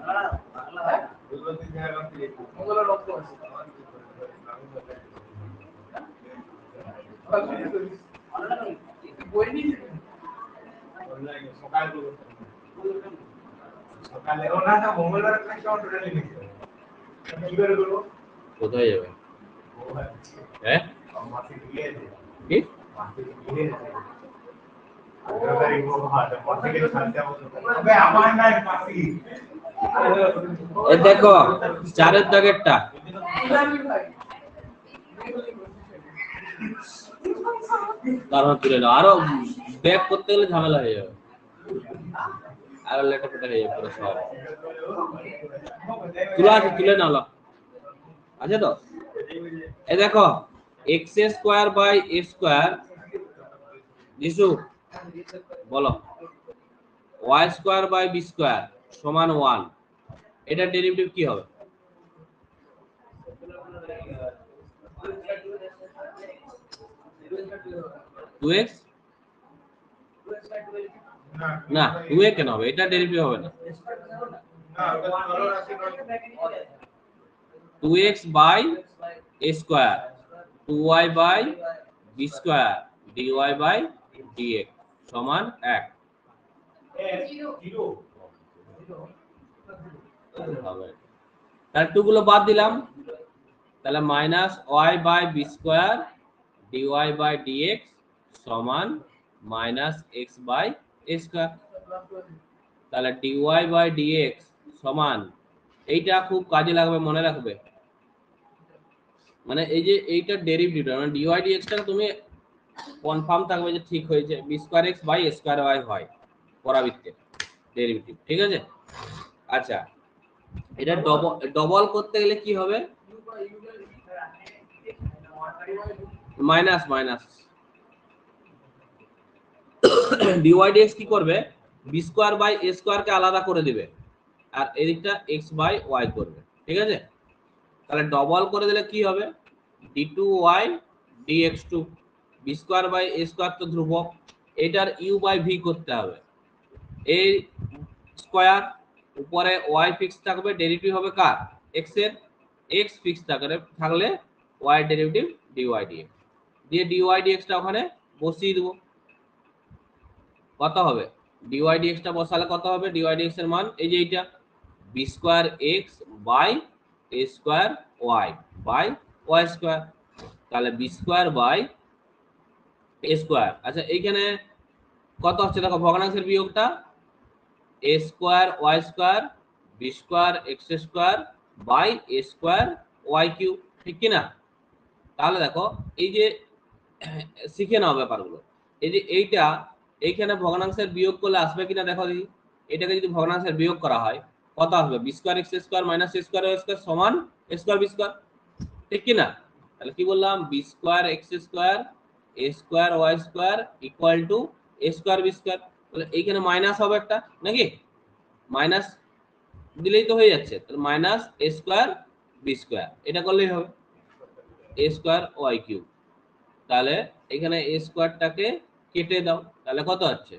বাংলা দুর্গা তিন জায়গা থেকে মঙ্গলা রক্ত আছে বই নিয়ে অনলাইন সকাল সকালে ওনা না মঙ্গলবার থেকে অর্ডার নিয়েছে, কি করে করব, কোথায় যাবে, হ্যাঁ মাসে দিয়ে দে, কি মাসে দিয়ে দে আরে গো ভালো পড়তে গেলে শান্তি হবে, তবে আমার নাই পাসি, এই দেখো চারের দাগেরটা, তারপর তুলে নাও, আরো ব্যাক করতে গেলে ঝামেলা হয়ে যাবে, আরো লেটা পেটা হয়ে যাবে পুরো সব। তুলে আছে, তুলে নাও, আছে তো। এই দেখো x square by a square, Jisu বলো, y square by b square সমান 1, এটা ডেরিভেটিভ কি হবে, টু এক্স না 2a কেন হবে, এটা ডেরিভেটিভ হবে না, 2x by a square 2y by b square dy by dx সমান 1 হবে। তার টু গুলো বাদ দিলাম, তাহলে minus y by b square dy by dx সমান minus x by a square, তাহলে dy বাই dx সমান এইটা খুব কাজে লাগবে, মনে রাখবে। মানে এই যে এইটার ডেরিভেটিভ মানে dy dx টা তুমি কনফার্ম থাকবে যে ঠিক হয়েছে, B square x by A square Y হয় পরাবৃত্তের ডেরিভেটিভ, ঠিক আছে। আচ্ছা, এটা ডবল করতে গেলে কি হবে? মাইনাস মাইনাস dy dx কি করবে, b square by A square কে আলাদা করে দিবে, আর এদিকটা x বাই y করবে, ঠিক আছে। তাহলে ডবল করে দিলে কি হবে, d2y dx2, B square by A square তো ধ্রুবক, এটার u বাই v করতে হবে, এই স্কয়ার উপরে y ফিক্স থাকবে, ডেরিভেটিভ হবে কার, x এর, x ফিক্স থাকলে y ডেরিভেটিভ dy dx, দিয়ে dy dx টা ওখানে বসিয়ে দেব, কত হবে dy dx টা বসালে কত হবে, dy dx এর মান এই যে এইটা b square x by A square y by y square, তাহলে b square by A square. আচ্ছা এইখানে কত হচ্ছে দেখো, ভগ্নাংশের বিয়োগটা a square Y square B square x square by A square Y cube, ঠিক কি না? তাহলে দেখো এই যে শিখে নাও ব্যাপারগুলো, এই যে এইটা এইখানে ভগ্নাংশের বিয়োগ করলে আসবে কিনা দেখো দেখি, এটাকে যদি ভগ্নাংশের বিয়োগ করা হয় কত আসবে, b square x square minus a square Y square সমান এ স্কয়ার বি স্কয়ার, ঠিক কি না? তাহলে কি বললাম, B square x square A square Y square equal to A square B square, তাহলে এইখানে মাইনাস হবে একটা নাকি, মাইনাস দিলেই তো হয়ে যাচ্ছে, তাহলে minus a square B square, এটা করলেই হবে এ স্কয়ার ওয়াই কিউব। তাহলে এখানে এ স্কয়ারটাকে কেটে দাও, তাহলে কত হচ্ছে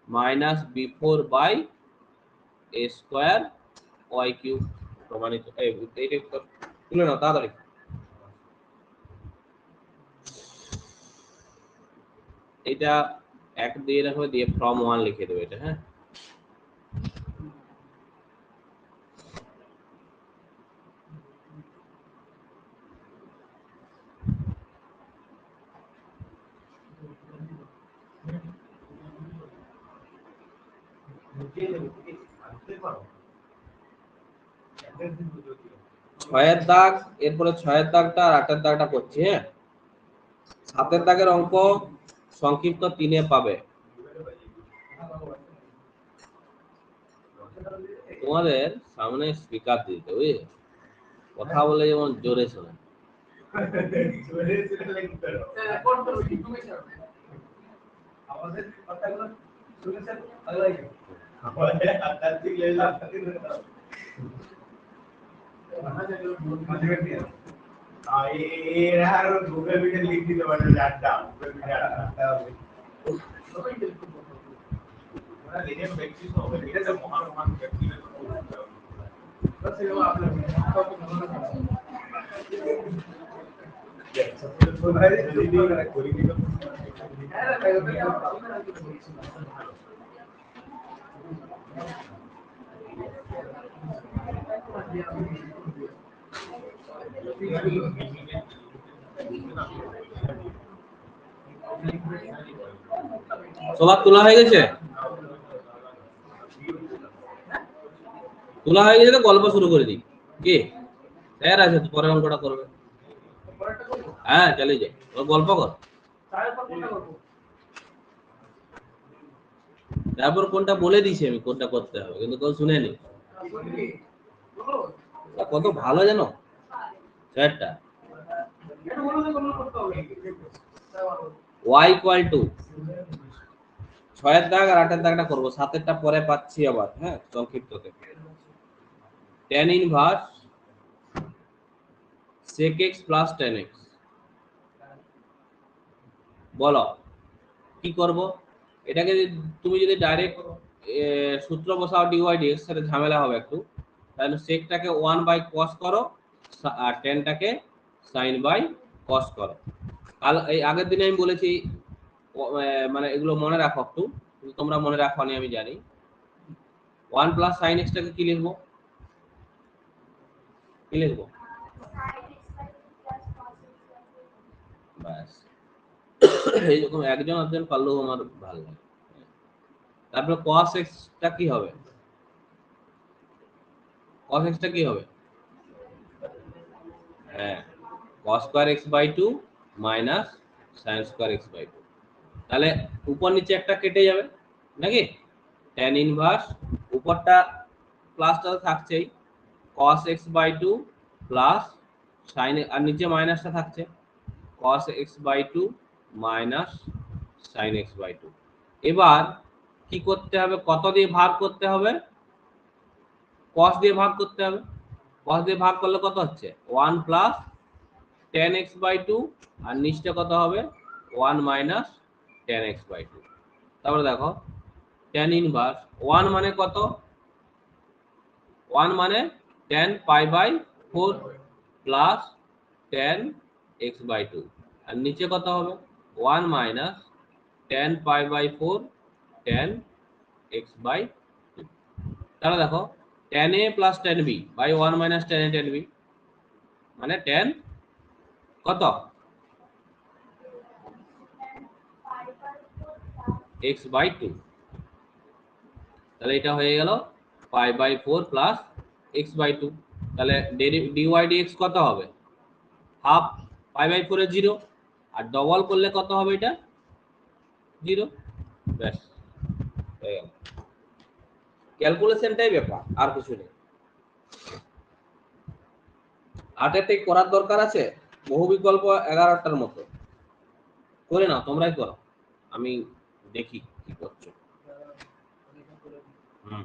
minus B four by A square Y cube প্রমাণিত। এইটা তুলে নাও তাড়াতাড়ি। এটা এক দিয়ে রাখবে, দিয়ে ফ্রম ওয়ান লিখে দেবে এটা, হ্যাঁ। ছয়ের দাগ, এরপরে ছয়ের দাগটা আর আটের দাগটা করছি, হ্যাঁ। সাতের দাগের অঙ্ক সংক্ষিপ্ত 3 এ পাবে। তোমাদের সামনে স্পিকার দিতে, বুঝলে, কথা বলে যেমন জোরে শোনে। আমাদের কথাগুলো শুনেছেন ভালো লাগে, আমাদের আধ্যাত্মিক লেভেলে আপনাদের আর গুগল মিটে লিখ দিতে পারেন, চারটা গুগল মিটে আটটা হবে, ওরা লিখেন ব্যক্তি তো হবে, এটা তো মহান মহান ব্যক্তিদের কথা বলতে হবে, बस ये वो आप लोग সবার তোলা হয়ে গেছে, তোলা হয়ে গেছে তো গল্প শুরু করে দিই কি, স্যার আছে তো পরে অঙ্কটা করবে, হ্যাঁ চালিয়ে যাই, গল্প কর। তারপর কোনটা বলে দিছি আমি কোনটা করতে হবে, কিন্তু কেউ শুনেনি, কত ভালো জানো স্যারটা। y ইকুয়াল টু 6 এর দাগ আর 8 এর দাগটা করব, 7 এরটা পরে পাচ্ছি আবার, হ্যাঁ সংক্ষিপ্ততে। tan inverse sec x plus tan x, বলো কি করব। এটাকে তুমি যদি ডাইরেক্ট সূত্র বসাও dy dx এর ঝামেলা হবে একটু, তাহলে সেকটাকে 1 বাই cos করো আর tanটাকে sin বাই cos করো। কাল এই আগের দিনে আমি বলেছি, মানে এগুলো মনে রাখো একটু, তোমরা মনে রাখো নি আমি জানি। 1 প্লাস sin x টাকে কি লিখবো, কি লিখবো, ব্যাস এইরকম একজন একজন পারলেও আমার ভালো লাগে। তারপর cos x টা কি হবে, cos x টা কি হবে? হ্যাঁ, cos square x by 2 minus sin square x by 2। তাহলে উপর নিচে একটা কেটে যাবে নাকি? tan ইনভার্স উপরটা প্লাসটা থাকছেই, cos x by 2 plus sin, আর নিচে মাইনাসটা থাকছে, cos x by 2 minus sin x by 2। এবার কি করতে হবে? কত দিয়ে ভাগ করতে হবে? cos দিয়ে ভাগ করতে হবে। cos দিয়ে ভাগ করলে কত হচ্ছে? 1 প্লাস tan x বাই 2, আর নিচটা কত হবে? 1 মাইনাস tan x বাই 2। তারপরে দেখো tan ইনভার্স 1 মানে কত? 1 মানে tan পাই বাই 4 প্লাস tan x বাই 2, আর নিচে কত হবে? 1 minus tan pi by 4 tan x by 2। তাহলে দেখো tan a plus tan b by 1 minus tan a tan b মানে tan কত? x by 2। তাহলে এটা হয়ে গেল pi by 4 plus x by 2। তাহলে dy dx কত হবে? হাফ পাই বাই 4 এর 0, আর ডবল করলে কত হবে? এটা 0। ব্যাস হয়ে গেল। ক্যালকুলেশনটাই ব্যাপার, আর কিছু নেই। আটেরটাই করার দরকার আছে, বহু বিকল্প 11টার মতো করে নাও, তোমরাই করো, আমি দেখি কি করছো। হুম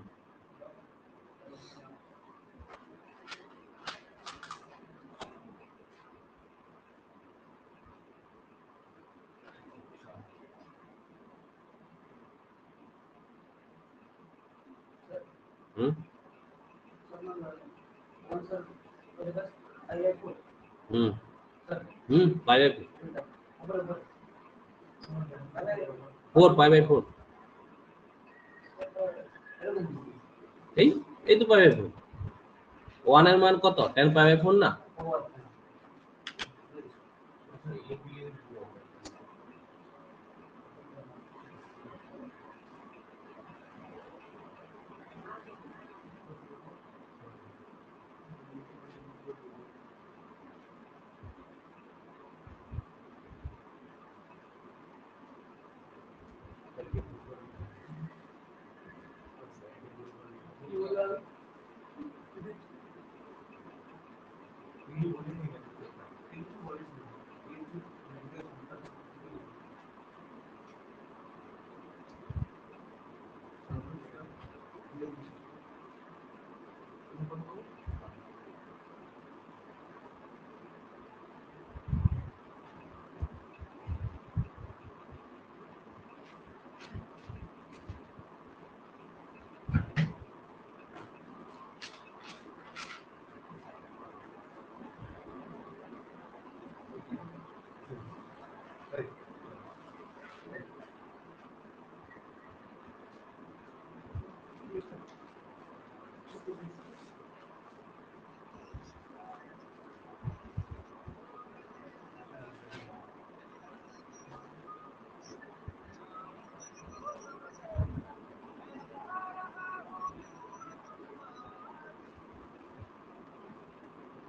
হুম হুম হুম পাই বাই 4, পাই বাই 4, এই এই তো পাই বাই 4। 1 এর মান কত? tan পাই বাই 4 না?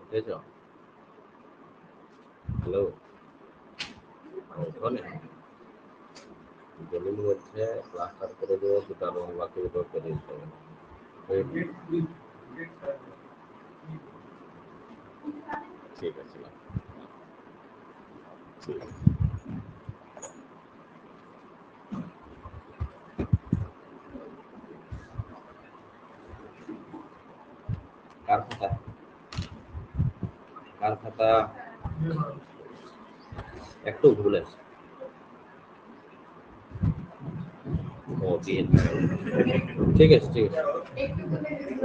বুঝেছো? হ্যালো, ওখানে জমির মধ্যে প্লাস্টার করে দেবো, দুটা রং বাকি করে দিতে হবে। ঠিক আছে, ঠিক আছে। কার খাতা? কার খাতা? একটু ভুল আছে। ও বিএন, ঠিক আছে ঠিক আছে,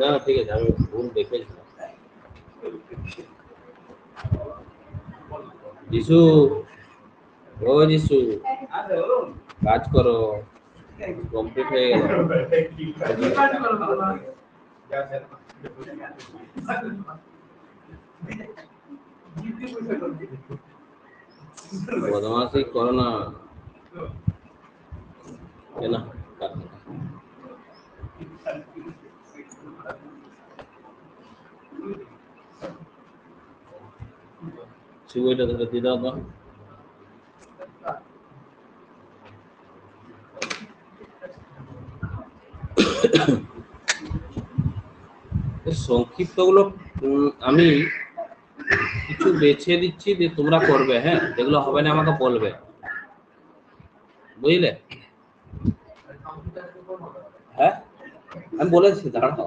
না না ঠিক আছে, আমি ভুল দেখেছিলাম। যিশু, ও যিশু, কাজ করো, কমপ্লিট হয়ে গেল। বদমাশি করো না কেন? বইটা ধরে দিয়ে দাও তো। সংক্ষিপ্ত গুলো আমি কিছু বেছে দিচ্ছি যে তোমরা করবে, হ্যাঁ যেগুলো হবে না আমাকে বলবে, বুঝলে? হ্যাঁ আমি বলেছি, দাঁড়াও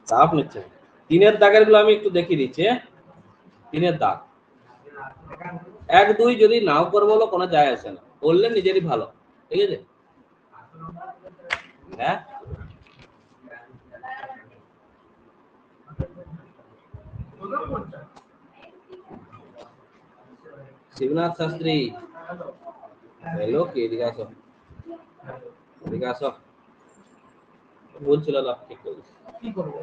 চাপ নিচ্ছে। 3-এর দাগের গুলো আমি একটু দেখিয়ে দিচ্ছি। 3-এর দাগ 1-2 যদি নাও করে বলো কোনো যায় আসে না, বললে নিজেরই ভালো, ঠিক আছে? হ্যাঁ শিবনাথ শাস্ত্রী হ্যালো, কি এদিকে আসো, এদিকে আসো। বলছিল না ঠিক করে কি করব?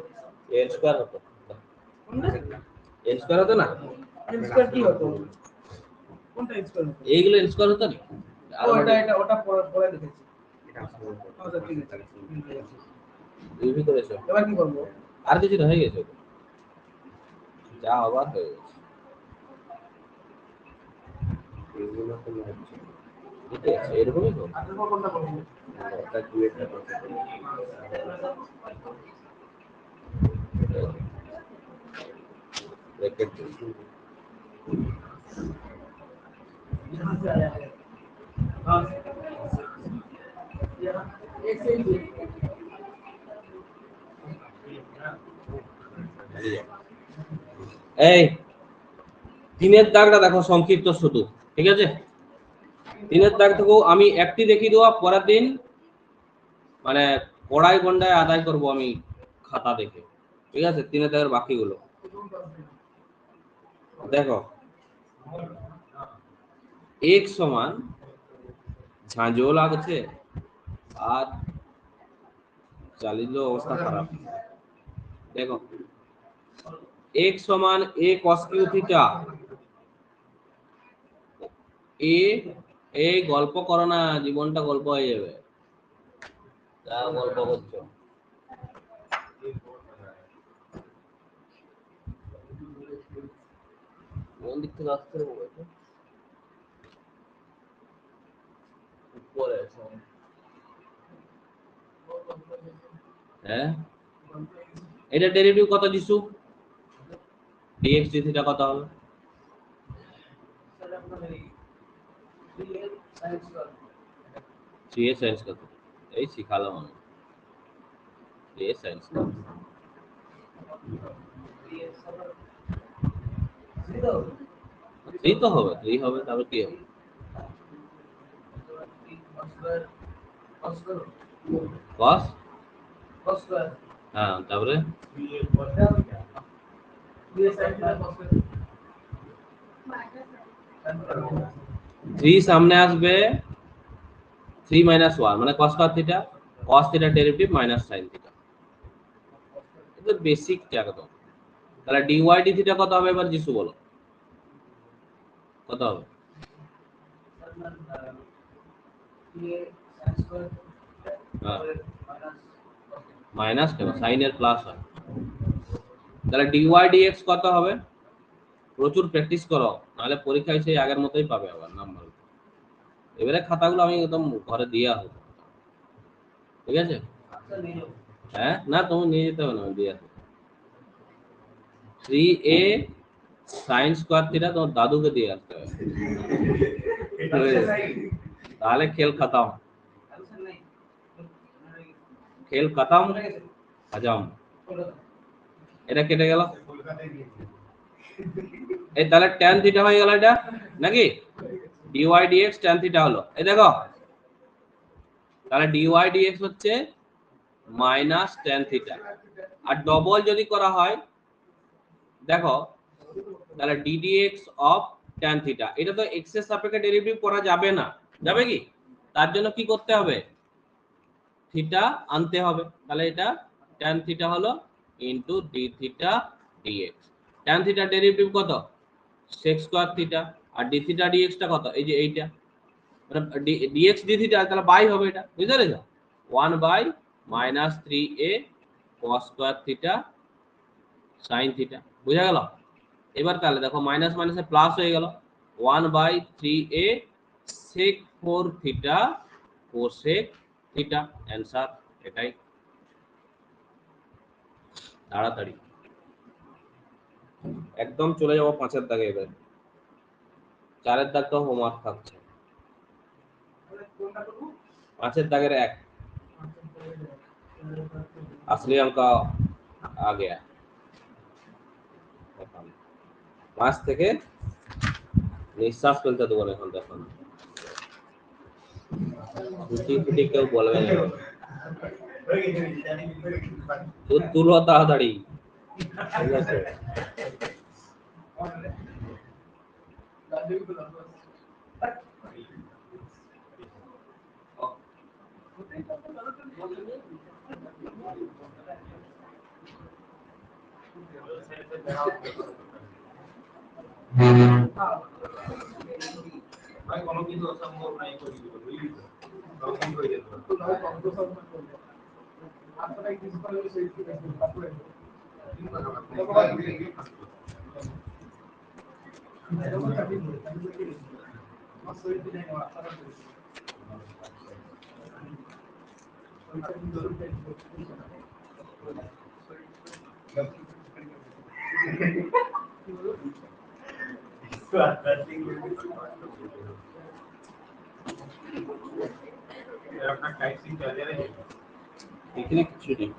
এন স্কয়ার হতো, এন স্কয়ার হতো না, ইনস্কয়ার কি হতো? কোনটা ইনস্কয়ার হতো? এইগুলো এন স্কয়ার হতো না। আর ওটা পরে লিখেছি। আচ্ছা ঠিক আছে। ইউভি করেছো, এবার কি করব? আর কিছু না, হয়ে গেছে যা হবার হয়ে গেছে। এগুলো তো হচ্ছে ঠিক আছে, এরকমই তো। আচ্ছা কোনটা করব? এটা দুইটা ব্র্যাকেট এই 3-এর দাগটা দেখো সংক্ষিপ্ত শুধু, ঠিক আছে? 3-এর দাগ থেকেও আমি একটি দেখিয়ে দেওয়া, পরের দিন মানে কড়াই গন্ডায় আদায় করব আমি খাতা দেখে, ঠিক আছে? 3-এর দাগের বাকিগুলো দেখো। এক সমান ঝাঁঝও লাগছে আর চালিল অবস্থা খারাপ। দেখো এক সমান a cos কিউ থিটা। এই গল্প করো না, জীবনটা গল্প হয়ে যাবে, যা গল্প করছো। কোন দিক থেকে আসতে হবে? উপরে হ্যাঁ, এটা ডেরিভেটিভ কত দিছু? dx d থিটা কত হবে? 3a sin কত? এই শিখালাম আমি, 3a sin কত? 3 তো হবে, 3 হবে, তারপর কি হবে? cos, হ্যাঁ তারপরে 3 সামনে আসবে, 3 minus 1 মানে cos square theta, cos theta derivative minus sin theta. এটা বেসিক একদম। তাহলে dy d থিটা কত হবে এবার যিশু বলো, কত হবে? মাইনাস কেন, sin এর প্লাস হয়। তাহলে dy dx কত হবে? প্রচুর প্র্যাকটিস করো, নাহলে পরীক্ষায় সেই আগের মতোই পাবে আবার নাম্বার। এবারে খাতাগুলো আমি একদম ঘরে দিয়ে আসবো, ঠিক আছে? হ্যাঁ না তুমি নিয়ে যেতে হবে না, আমি দিয়ে আসবো। 3a sin স্কয়ার থিটা তোমার দাদুকে দিয়ে আসতে হবে, তাহলে খেল খতম, খেল খতম হজম। এটা কেটে গেল, এই তাহলে tan থিটা হয়ে গেল এটা নাকি, dy dx tan থিটা হলো। এই দেখো তাহলে dy dx হচ্ছে মাইনাস tan থিটা, আর ডবল যদি করা হয় দেখো তাহলে ddx অফ tan থিটা। এটা তো x এর সাপেক্ষে ডেরিভেটিভ করা যাবে না, যাবে কি? তার জন্য কি করতে হবে? থিটা আনতে হবে। তাহলে এটা tan থিটা হলো into d theta dx। tan theta derivative কত? sec স্কয়ার থিটা, আর d থিটা dx টা কত? এই যে এইটা, মানে dx d থিটা, তাহলে বাই হবে এটা, বুঝতে পেরেছো? 1 by minus 3a cos square theta sin theta, বুঝা গেল? এবার তাহলে দেখো মাইনাস মাইনাসে প্লাস হয়ে গেল 1/3a sec 4 theta cosec theta answer এটাই তাড়াতাড়ি একদম চলে যাবো 5-এর দাগে এবার 4-এর দাগটা হোমওয়ার্ক থাকছে 5-এর দাগের 1 असली अंक आ गया 5 থেকে নিঃশ্বাস ফেলতে দেবো না এখন দেখুন ফুটি ফুটি কেউ বলবে না তো তুলো তাড়াতাড়ি ঠিক আছে ভাই কোনো কিছু অসম্ভব নাই করি বুঝলি তো সব হয়ে যেত তো না কত সব করবে আপনারা কিছু করে সেই কি তারপরে अपना टाइप सिंह चल रहा है এখানে কিছু নেই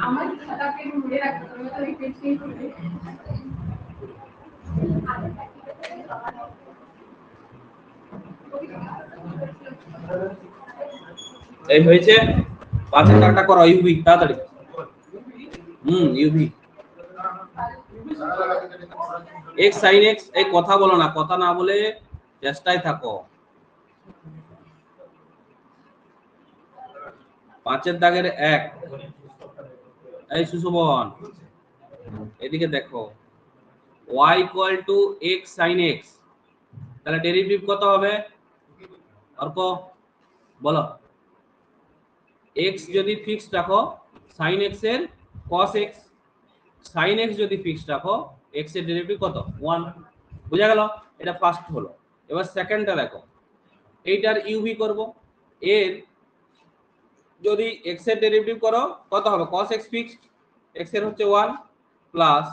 আমার খাতাকে ধরে রাখতে হবে তো রিপেট সেই করে এই হয়েছে 5-এর দাগটা করো ইউভি তাড়াতাড়ি ইউভি x sin x এই কথা বলো না কথা না বলে চেষ্টায় থাকো 5-এর দাগের 1 এই সুশোভন এদিকে দেখো y = x sin x তাহলে ডেরিভেটিভ কত হবে অর্ক বলো x যদি ফিক্সড রাখো sin x এর cos x sin x যদি ফিক্সড রাখো x এর ডেরিভেটিভ কত 1 বুঝা গেল এটা ফার্স্ট হলো এবার সেকেন্ডটা দেখো এইটার ইউভি করব এর যদি x এর ডেরিভেটিভ করো কত হবে cos x ফিক্সড x এর হচ্ছে 1 প্লাস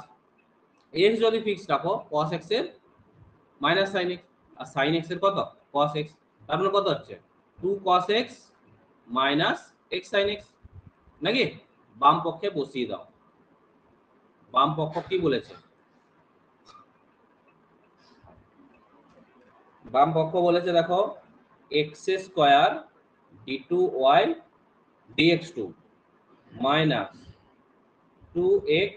x যদি ফিক্সড রাখো cos x এর মাইনাস sin x আর sin x এর কত cos x তার মানে কত হচ্ছে 2 cos x minus x sin x নাকি বাম পক্ষে বসিয়ে দাও বাম পক্ষ কি বলেছে বাম পক্ষ বলেছে দেখো x² d2y dx2 minus 2x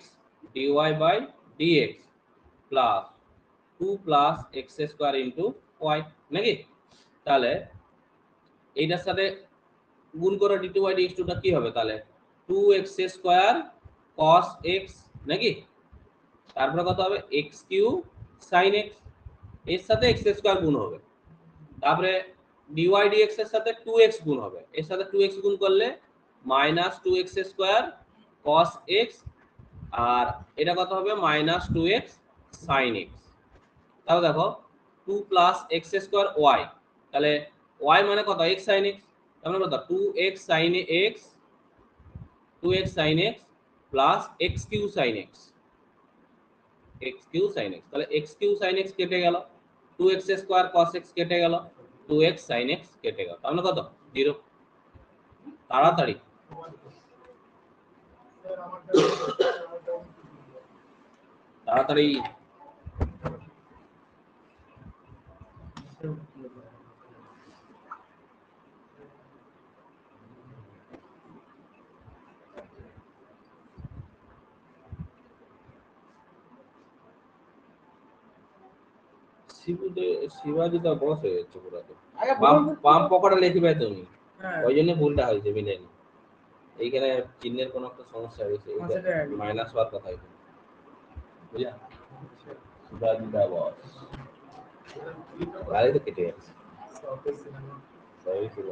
dy/dx plus 2 plus x² into y নাকি তাহলে এইটার সাথে গুণ করে d2y dx2 টা কি হবে তাহলে 2x² cos x নাকি তারপরে কত হবে এক্স কিউ সাইন এক্স, এর সাথে এক্স স্কোয়ার গুণ হবে, তারপরে ডিওয়াই ডিএক্স এর সাথে 2x গুণ হবে, এর সাথে 2x গুণ করলে minus 2x square cos x, আর এটা কত হবে মাইনাস 2x sin x। তাহলে দেখো 2 প্লাস এক্স স্কোয়ার ওয়াই, তাহলে ওয়াই মানে কত x sin x, তার মানে কত 2x sin x, 2x sin x plus x cube sin x, x cube sin x, তাহলে x কিউ sin x কেটে গেল, 2x স্কোয়ার cos x কেটে গেল, 2x sin x কেটে গেল, তাহলে কত 0। তাড়াতাড়ি তাড়াতাড়ি শিবাজি তো বস হয়ে যাচ্ছে পুরো, বাম পকেটে লিখবে তুমি, ওই জন্য ভুলটা হয়েছে মিলেনি, এইখানে চিহ্নের কোনো একটা সমস্যা হয়েছে, মাইনাস হওয়ার কথা হয়েছে বুঝলা, শিবাজি দা বস গাড়ি তো কেটে যাচ্ছে, সবই ছিল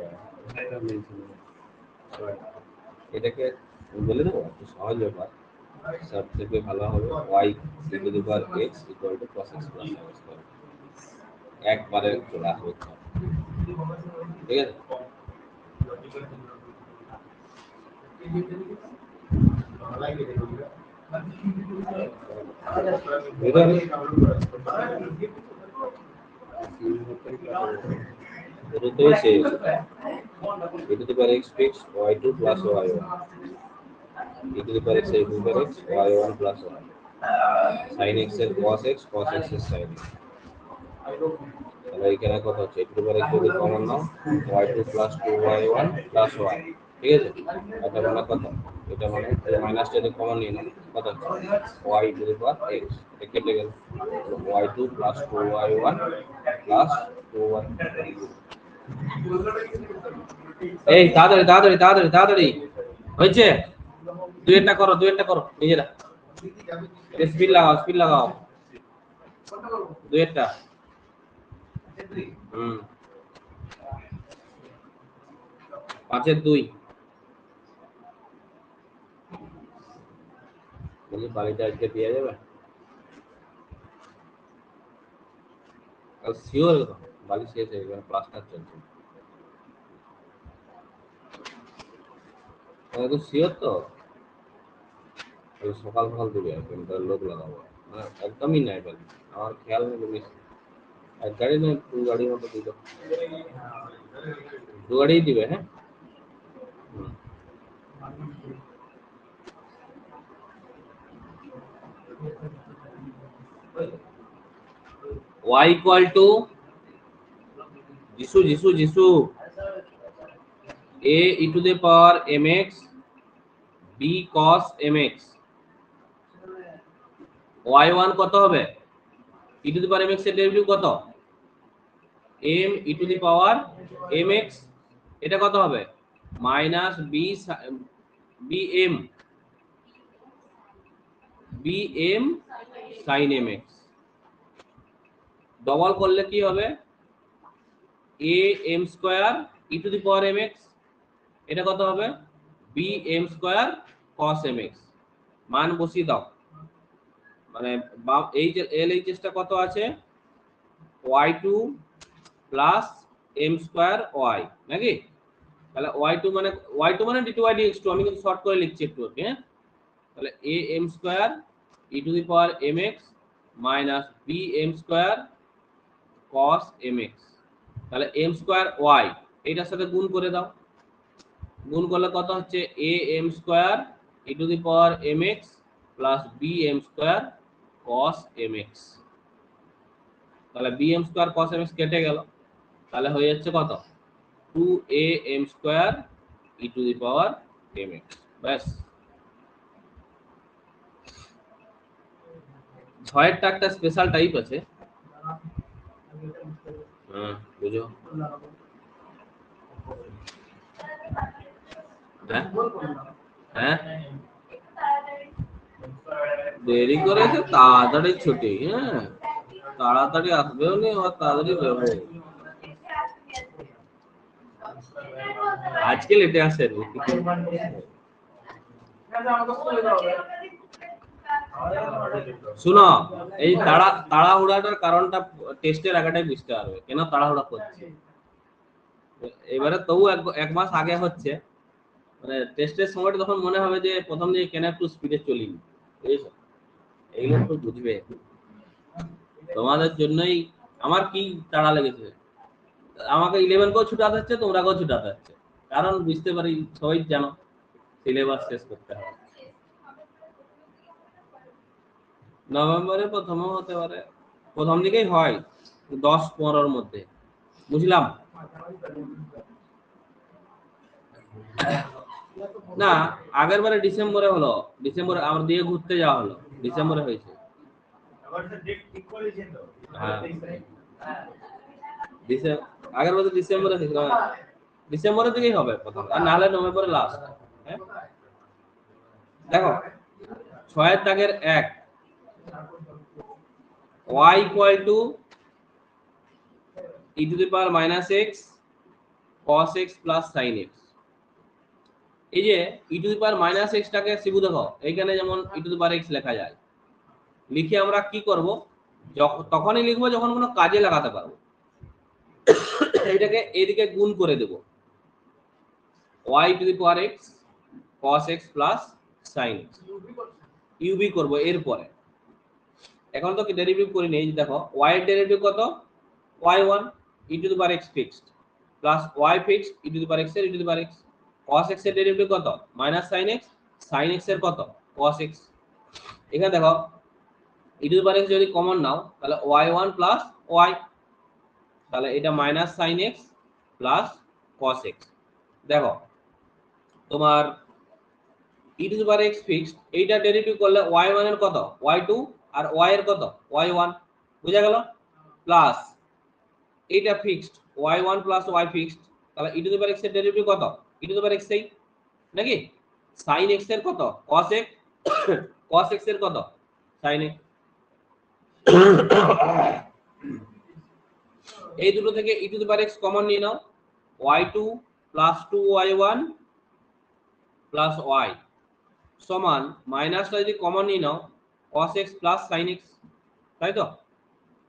এটাকে বলে দেবো একটু সহজ ব্যাপার, সব থেকে ভালো হবে y e to the power x equal to cos x plus sin square, একবারে চলে আসবে, ঠিক আছে। শুরুতেই শেষ e to the power x fixed y2 plus y1, e to the power x e to the power x y1 plus y, sin x এর cos x এর sin x, তাহলে এখানে কত হচ্ছে e to the power x যদি কমন নাও y2 plus 2y1 plus y, ঠিক আছে। এটা মানে কত, এটা মানে মাইনাসটা যদি কমন নিয়ে নাও কত হচ্ছে y to the power x, এটা কেটে গেল y2 plus 2y1 plus 2y। এই তাড়াতাড়ি তাড়াতাড়ি তাড়াতাড়ি তাড়াতাড়ি হয়েছে, দুইটা করো নিজেরা, স্পিড লাগাও দুইটা, হুম 5-2 বলি বাড়িটা আজকে দিয়ে যাবে শিওর, বাড়ি শেষ হয়ে গেল, প্লাস্টার চলছে, তো শিওর তো সকাল সকাল দিবে একদম, লোক লাগাবো মানে একদমই নাই বলে আমার খেয়াল নেই, তুমি এক গাড়ি নয় 2 গাড়ির মতো দিল, 2 গাড়ি দিবে, হ্যাঁ y equal to যিশু a e to the power mx b cos mx, y1 কত হবে e to the power mx এর ডেরিভেটিভ কত m e to the power mx, এটা কত হবে minus bm sin mx, double করলে কি হবে am square e to the power mx, এটা কত হবে bm স্কয়ার cos mx, মান বসিয়ে দাও, মানে এই যে LHS টা কত আছে y2 plus m square y নাকি, তাহলে y2 মানে d2 dx2, আমি কিন্তু শর্ট করে লিখছি একটু, ওকে তাহলে am square e to the power mx minus bm square cos mx, তাহলে m স্কয়ার y এটার সাথে গুণ করে দাও, গুণ করলে কত হচ্ছে am square e to the power mx plus bm square cos mx, তাহলে bm স্কয়ার cos mx কেটে গেল, তাহলে হয়ে যাচ্ছে কত 2am square e to the power mx, ব্যাস। ছয়েরটা একটা স্পেশাল টাইপ আছে, হ্যাঁ বুঝো, হ্যাঁ হ্যাঁ দেরি করেছে তাড়াতাড়ি ছুটি, হ্যাঁ তাড়াতাড়ি আসবেও নি আর তাড়াতাড়ি বেরোবো। আজকে লেটে আসেনি। শুনো, এই তাড়াহুড়াটার কারণটা টেস্টের আগেটাই বুঝতে পারবে কেন তাড়াহুড়া করছে। এবারে তবু এক মাস আগে হচ্ছে, মানে টেস্টের সময়টা তখন মনে হবে যে প্রথম দিকে কেন একটু স্পিডে চলিনি, বুঝেছো? এইগুলো একটু বুঝবে। তোমাদের জন্যই আমার কি তাড়া লেগেছে, আমাকে 11কেও ছুটাতে হচ্ছে, তোমরাকেও ছুটাতে হচ্ছে, কারণ বুঝতে পারি সবাই জানো সিলেবাস শেষ করতে হবে। নভেম্বরে প্রথমও হতে পারে, প্রথম দিকেই হয় 10-15 মধ্যে, বুঝলাম না। আগের বারে ডিসেম্বরে হলো, ডিসেম্বরে আমার দিয়ে ঘুরতে যাওয়া হলো, ডিসেম্বরে হয়েছে। হ্যাঁ আগের বছর ডিসেম্বরে হয়েছিল, ডিসেম্বরের দিকেই হবে প্রথম, আর নাহলে নভেম্বরে লাস্ট। হ্যাঁ দেখো 6 দাগের 1 y equal to e to the power minus x cos x plus sin x। এই যে e to the power minus এক্সটাকে শিবু দেখো এইখানে যেমন e to the power x লেখা যায়, লিখে আমরা কি করব, তখনই লিখবো যখন কোনো কাজে লাগাতে পারবো। এইটাকে এদিকে গুণ করে দেব, y to the power x cos x plus sin x UV করব এরপরে। এখন তো কি ডেরিভেটিভ করি নেই, দেখো y এর ডেরিভেটিভ কত, y1 e to the power x fixed plus y fixed e to the power x এর e to the power x, cos x এর ডেরিভেটিভ কত মাইনাস sin x এর কত cos x। এখানে দেখো e to the power x যদি কমন নাও তাহলে y1 প্লাস y, তাহলে এটা minus sin x plus cos x। দেখো তোমার e to the power x fixed, এইটা ডেরিভেটিভ করলে y1 এর কত y2 আর y এর কত y1, বুঝা গেল, প্লাস এইটা fixed y1 plus y fixed, তাহলে e to the power x এর ডেরিভেটিভ কত e to the power x এই নাকি, sin x এর কত cos x cos x এর কত sin x। এই দুটো থেকে e to the power x common নিয়ে নাও, y2 plus 2y1 plus y সমান মাইনাসটা যদি কমন নিয়ে নাও cos x plus sin x, তাই তো?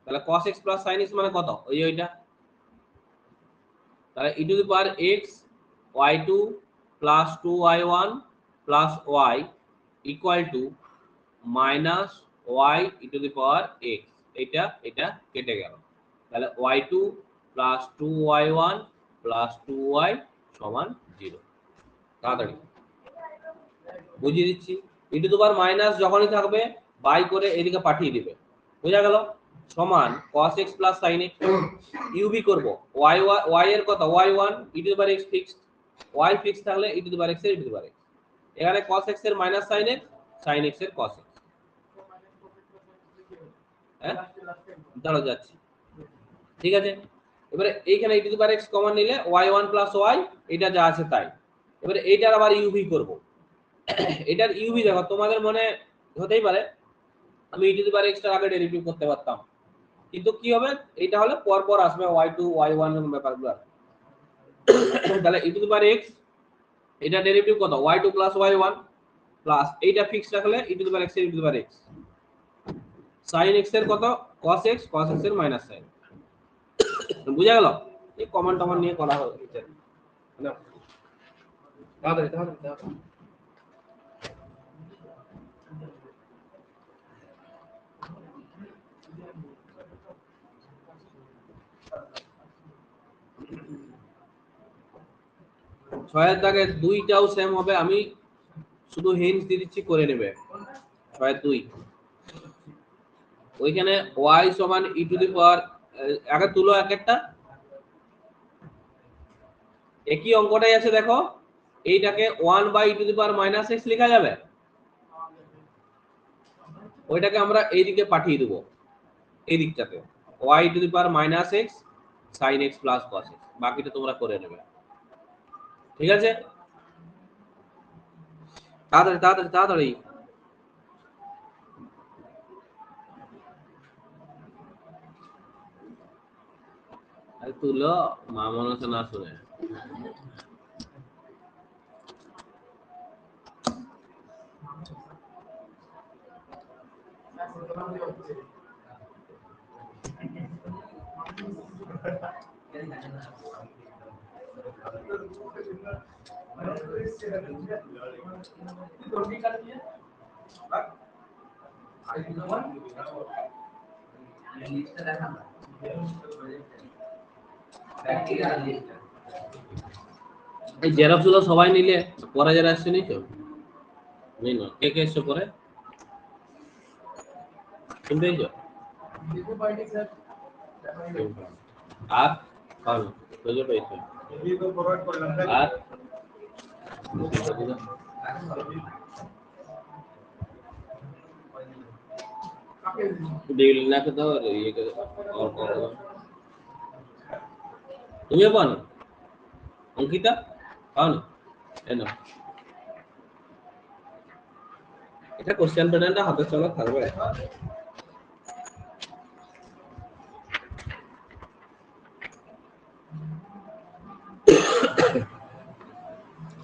তাহলে cos x plus sin x মানে কত, ওইটা, তাহলে e to the power x y2 plus 2y1 plus y equal two minus y e to the power x। এটা কেটে গেল, তাহলে y2 plus 2y1 plus 2y সমান 0। তাড়াতাড়ি বুঝিয়ে দিচ্ছি, e to the power minus যখনই থাকবে বাই করে এদিকে পাঠিয়ে দিবে, বুঝা গেল, সমান cos x plus sin x UV করব y এর কত y1 e to the power x fixed, y fixed থাকলে e to the power x এর e to the power x, এখানে cos x এর মাইনাস sin x এর cos x। হ্যাঁ দাঁড়াও যাচ্ছি, ঠিক আছে। এবারে এইখানে e to the power x common নিলে y1 প্লাস y এটা যা আছে তাই। এবারে এইটার আবার ইউভি করব, এটার ইউভি দেখো তোমাদের মনে হতেই পারে আমি e to the power x টার আগে ডেরিভেটিভ করতে পারতাম, কিন্তু কি হবে এটা হলে পর পর আসবে y2 y1 এর ব্যাপারগুলো। তাহলে e to the power x এটা ডেরিভেটিভ কত y2 প্লাস y1 প্লাস এইটা ফিক্সড রাখলে e to the power x এর e to the power x, sin x এর কত cos x এর মাইনাস sin, বুঝা গেল? এই কমন টমন নিয়ে করা হচ্ছে না, তাড়াতাড়ি তাড়াতাড়ি। 6 দাগে দুইটাও সেম হবে, আমি শুধু হিন্টস দিয়ে দিচ্ছি করে নেবে। 6-2 ওইখানে y সমান e টু দি পাওয়ার, আগে তুলো এক একটা, একই অঙ্কটাই আছে দেখো, এইটাকে 1 by e to the power minus x লেখা যাবে, ওইটাকে আমরা এইদিকে পাঠিয়ে দেব এই দিকটাতে y to the power minus x sin x plus cos x, বাকিটা তোমরা করে নেবে, ঠিক আছে? তাড়াতাড়ি তাড়াতাড়ি তাড়াতাড়ি। তুলো মা মনে হচ্ছে না শুনে। এই জেরক্স গুলো সবাই নিলে পরে যারা আসছে নিছো নেই না কে কে এসছো পরে শুনতে পেয়েছো দেখো বাইরে স্যার আর কারণ বুঝে পেয়েছো এই তো ফরওয়ার্ড করলাম স্যার আর কাকে ডিউলিনা के तो ये के और कौन तुम्हें पानो अंकिता पानो है ना এটা কোশ্চেন প্যাটার্নটা হাতে চলা থাকবে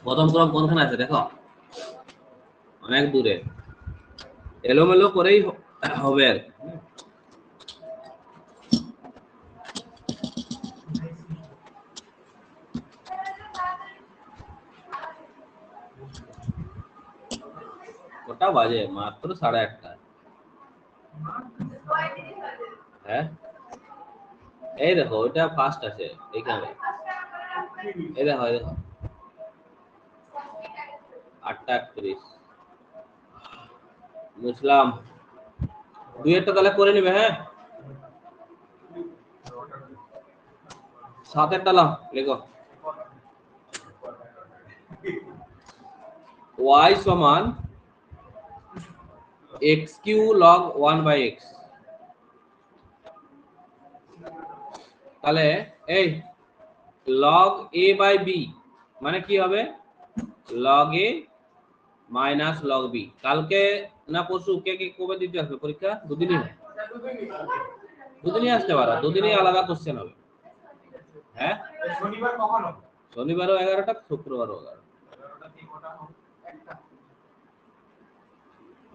প্রথম ক্রম কোনখানে আছে দেখো অনেক দূরে এলোমেলো করেই হবে আর ওটা বাজে মাত্র 1:30 হ্যাঁ এই দেখো ওটা ফার্স্ট আছে এইখানে এই দেখো 8:31 বুঝলাম দুইটা তাহলে করে নিবে হ্যাঁ সাতের ডালা লেখো y সমান x কিউ log 1/x তাহলে এই log a by b মানে কি হবে log a minus log b কালকে না পরশু কে কে কবে দিতে আসবে পরীক্ষা দুদিনই দুদিনই আসতে পারো দুদিনই আলাদা কোশ্চেন হবে হ্যাঁ শনিবার কখন হবে শনিবারও 11টা শুক্রবারও 11টা 11টা কি কটা হবে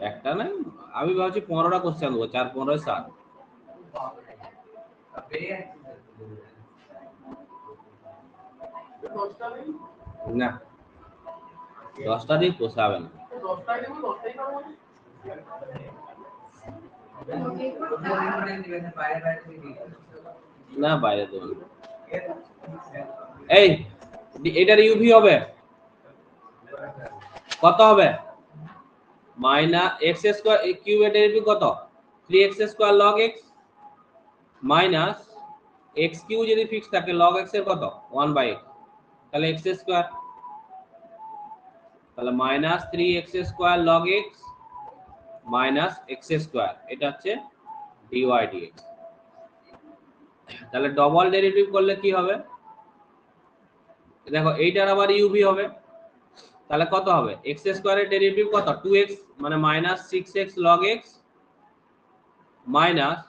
একটা না আমি ভাবছি 15টা কোশ্চেন দেবো 4 15 7 দশটা নেই না 10টা দিয়ে পোষাবে না দশটাই দেবো দশটাই খাবো না বাইরে দেবো না। এই এটার ইউভি হবে কত হবে মাইনাস এক্স স্কয়ার কিউব এর ডেরিভেটিভ কত 3x square log x minus x cube যদি ফিক্স থাকে log x এর কত 1/x তাহলে x স্কয়ার তাহলে minus 3x square log x minus x square এটা হচ্ছে dy dx তাহলে ডবল ডেরিভেটিভ করলে কি হবে দেখো এইটার আবার ইউভি হবে তাহলে কত হবে x স্কয়ারের ডেরিভেটিভ কত 2x মানে minus 6x log x minus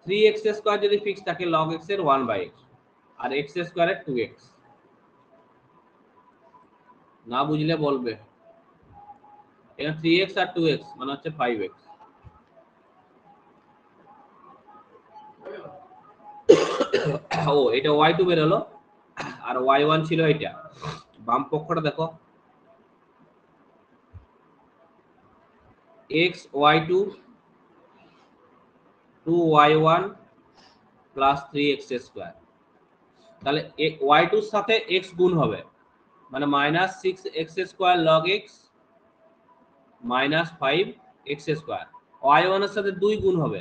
3x square যদি ফিক্স থাকে log x এর 1/x আর x স্কয়ারের 2x না বুঝলে বলবে এটা 3x আর 2x মানে হচ্ছে 5x ও এটা y2 বের হলো আর y1 ছিল এটা বাম পক্ষটা দেখো x y2 2y1 plus 3x square তাহলে y2 এর সাথে x গুণ হবে মানে minus 6x square log x minus 5x square y1 এর সাথে 2 গুণ হবে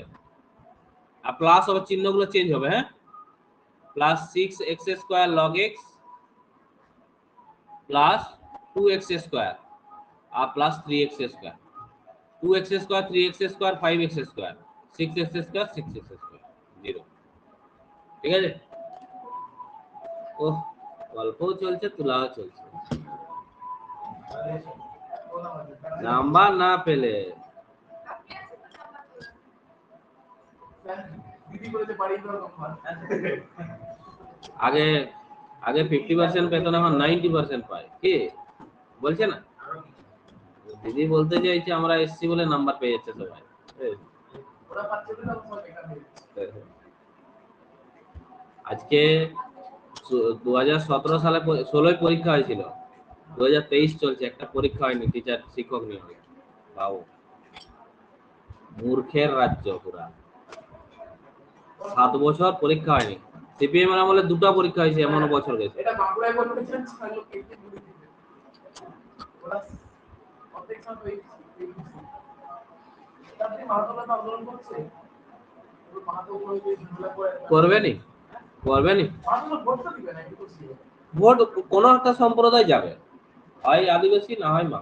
আর প্লাস হবে চিহ্নগুলো চেঞ্জ হবে হ্যাঁ plus 6x square log x plus 2x square আর plus 3x square 2x square 3x square 5x square 6x square 6x square 0 ঠিক আছে ওহ গল্পও চলছে তুলাও চলছে নাম্বার না পেলে দিদি বলেছে বাড়ি করার কথা আগে আগে 50% পেত না, এখন 90% পায়। কি বলছে না দিদি? বলতে চাইছে আমরা এসছি বলে নাম্বার পেয়ে যাচ্ছে সবাই। ওরা পাচ্ছে না, সব বেকার হয়ে যাচ্ছে। আজকে 2017 সালে 16 পরীক্ষা হয়েছিল, 2023 চলছে, একটা পরীক্ষা হয়নি টিচার শিক্ষক নিয়োগ। বাবু মূর্খের রাজ্য পুরা। 7 বছর পরীক্ষা হয়নি। সিপিএম এর আমলে 2টা পরীক্ষা হয়েছে, এমনও বছর গেছে। এটা বাঁকুড়ায় বলতেছেন ছাড়লো কেটে মুড়ি দিতে। ওরা অর্ধেক সব হয়ে গেছে। তারপরে মাহাতোলা আন্দোলন করছে। ওই মাহাতো করে যে ঝামেলা করে করবেনি করবেনি মাহাতোলা ভোট তো দিবে না, কি করছে? ভোট কোন একটা সম্প্রদায় যাবে, হয় আদিবাসী না হয় মা।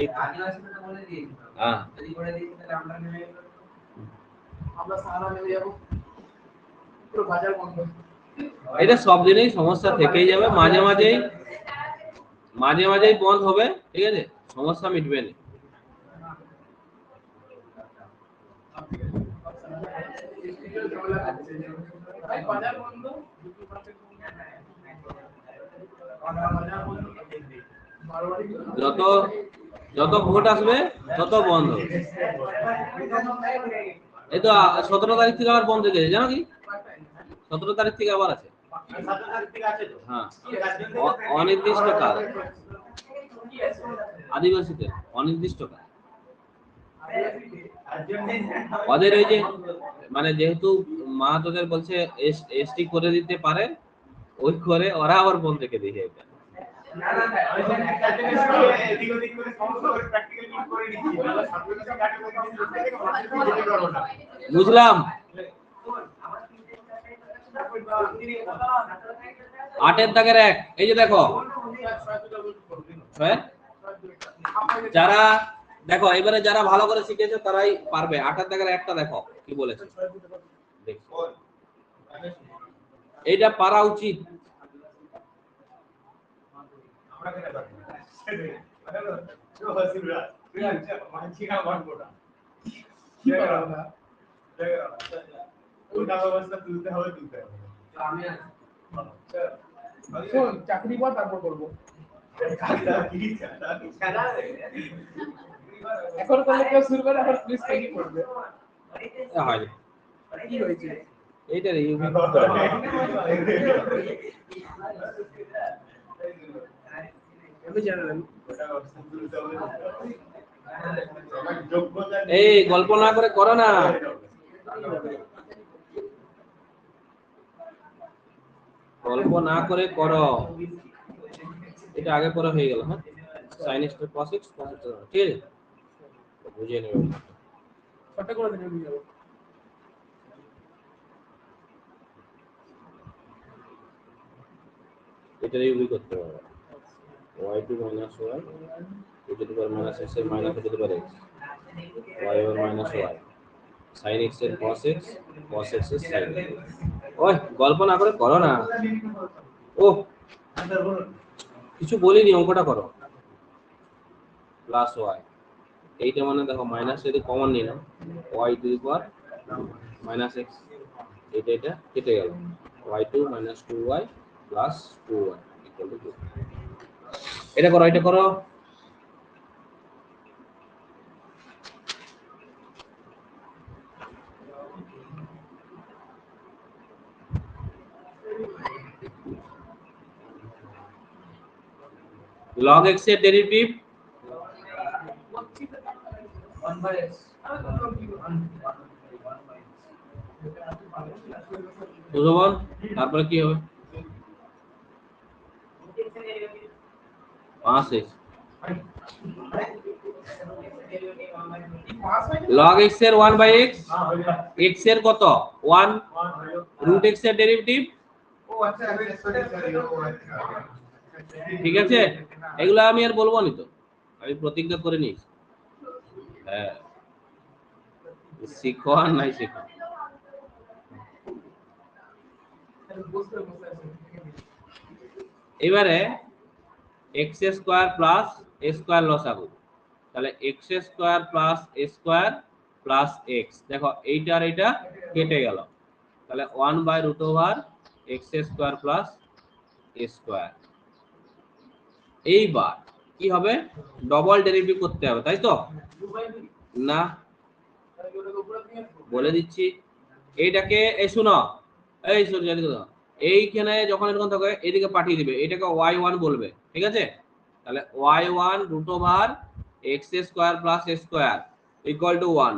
এই আদিবাসীটা বলে দিয়েছি তো। হ্যাঁ, যদি করে দিয়েছি তাহলে আমরা নেমে গেলাম। আমরা সারা মিলে যাবো, পুরো বাজার বন্ধ। এটা সব দিনেই সমস্যা থেকেই যাবে, মাঝে মাঝেই বন্ধ হবে, ঠিক আছে, সমস্যা মিটবে না। ভাই বাজার বন্ধ, বাজার বন্ধ। যত যত ভোট আসবে তত বন্ধ হবে। এই তো 17 তারিখ থেকে আবার বন্ধ হয়ে গেছে, জানো কি? 17 তারিখ থেকে আবার আছে। হ্যাঁ, অনির্দিষ্টকাল। আদিবাসীদের অনির্দিষ্টকাল। ওদের ওই যে মানে যেহেতু মাহাতোদের বলছে এসটি করে দিতে পারে, ওই করে ওরা আবার বন্ধ রেখে দিয়েছে এটা। বুঝলাম। 8 দাগের 1, এই যে দেখো, হ্যাঁ যারা দেখো এবারে যারা ভালো করে শিখেছে তারাই পারবে। 8 দাগের 1টা দেখো কি বলেছে, দেখো এইটা পারা উচিত। শোন, চাকরি পর তারপর করবো। এখন করলে কেউ শুরু করে, এখন পুলিশ কি করবে? হয় কি হয়েছে? এইটা রে আমি জানালাম। এই গল্প না করে করো না, গল্প না করে করো। এটা আগে পরে হয়ে গেল। হ্যাঁ, sin x cos x ঠিক আছে, বুঝিয়ে নেবে। ছোট করে দিলে বুঝে যাবো। এটার ইউজ করতে হবে y2 - y e to the power minus x এর minus e to the power x, y over minus y, sin x এর cos x এর sin। ওই গল্প না করে করো না। ও কিছু বলিনি, অঙ্কটা করো। প্লাস y, এইটা মানে দেখো মাইনাস যদি কমন নিই না, y to the power minus x, এটা কেটে গেল, y2 - 2y plus 2y equal to 2। এটা করো। log x এর ডেরিভেটিভ 1/x বুঝবেন, তারপরে কি হবে? 5x log x এর 1/x, x এর কত 1, root x এর ডেরিভেটিভ। ঠিক আছে, এগুলো আমি আর বলবো না, তো আমি প্রতিজ্ঞা করে নিয়েছি। হ্যাঁ, শিখো আর নাই শিখো। এবারে x square plus a square লসাগু, তাহলে x square plus a square plus x, দেখো এইটা আর এইটা কেটে গেল, তাহলে 1/√a x square plus a square. এইবার কি হবে, ডবল ডেরিভেটিভ করতে হবে, তাই তো? না, বলে দিচ্ছি। এইটাকে এই শুনো, এই শুনো, এইখানে যখন এরকম থাকে এদিকে পাঠিয়ে দিবে, এটাকে y1 বলবে, ঠিক আছে? তাহলে y1 root over x square plus a square equal to 1।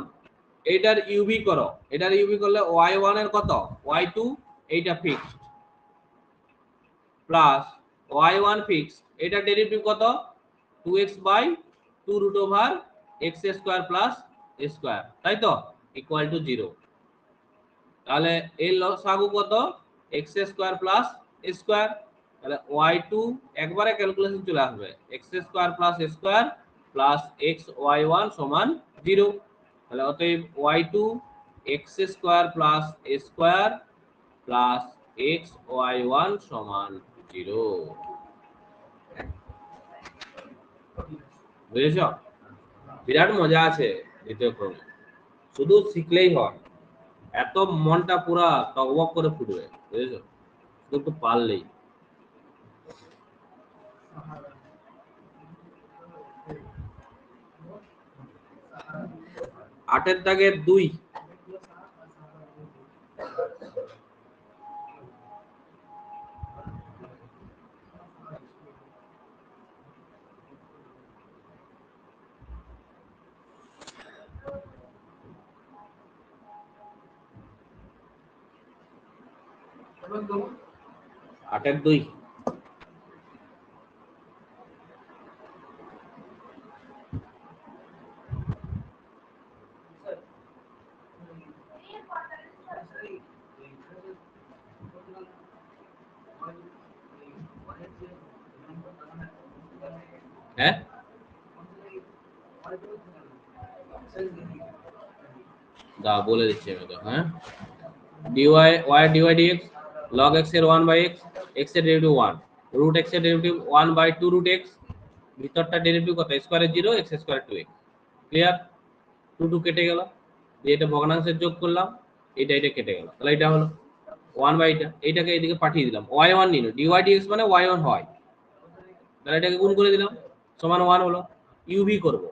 এটার ইউভি করো, এটার ইউভি করলে y1 এর কত, y2 এইটা ফিক্সড প্লাস y1 ফিক্সড, এটা ডেরিভেটিভ কত, 2x by 2 root over x square plus a square, তাই তো? Equal to 0। তাহলে এর লসাগু কত, এক্স স্কোয়ার প্লাস স্কোয়ার। তাহলে y2 একবারে ক্যালকুলেশন চলে আসবে, x square plus square plus x y1 সমান 0। তাহলে অতএব y2 x square plus square plus x y1 সমান 0। বুঝেছ? বিরাট মজা আছে দ্বিতীয় ক্রমে, শুধু শিখলেই হয়, এত মনটা পুরা টকবক করে ফুটবে, বুঝেছো? শুধু একটু পারলেই। আটের দাগের 2, আটের 2। হ্যাঁ, দা বলে দিচ্ছি আমি তো। হ্যাঁ, dy y dy dx log x এর 1 বাই x, x এর ডেরিভেটিভ 1, রুট x এর ডেরিভেটিভ 1 বাই 2 রুট x, ভিতরটা ডেরিভেটিভ কত, square 0 x square 2x। Clear? 2 2 কেটে গেল, এটা ভগ্নাংশের যোগ করলাম, এটা কেটে গেল, তাহলে এটা হলো 1 বাই এটা, এইটাকে এদিকে পাঠিয়ে দিলাম, y1 নিল, dy dx মানে y1 হয়, তাহলে এটাকে গুণ করে দিলাম, সমান 1 হলো। ইউভি করব,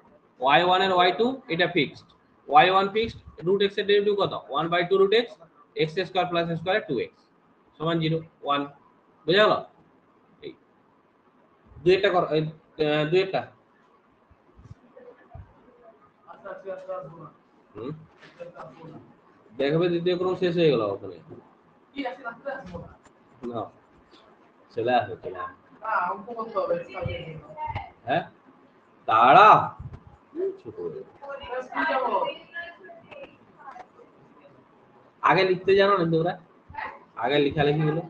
y1 এর y2 এটা fixed, y1 fixed, root x এর ডেরিভেটিভ কত, 1 by 2 root x, x square plus square 2x সমান 0 1। বুঝা গেল? এই দুইটা কর, এই দুইটা। হুম, দেখবে দ্বিতীয় ক্রম শেষ হয়ে গেল ওখানে। না, চলে আসো, চলে আসো। হ্যাঁ, তারা ছোট আগে লিখতে জানো না তোমরা? আগে লেখালেখি গুলো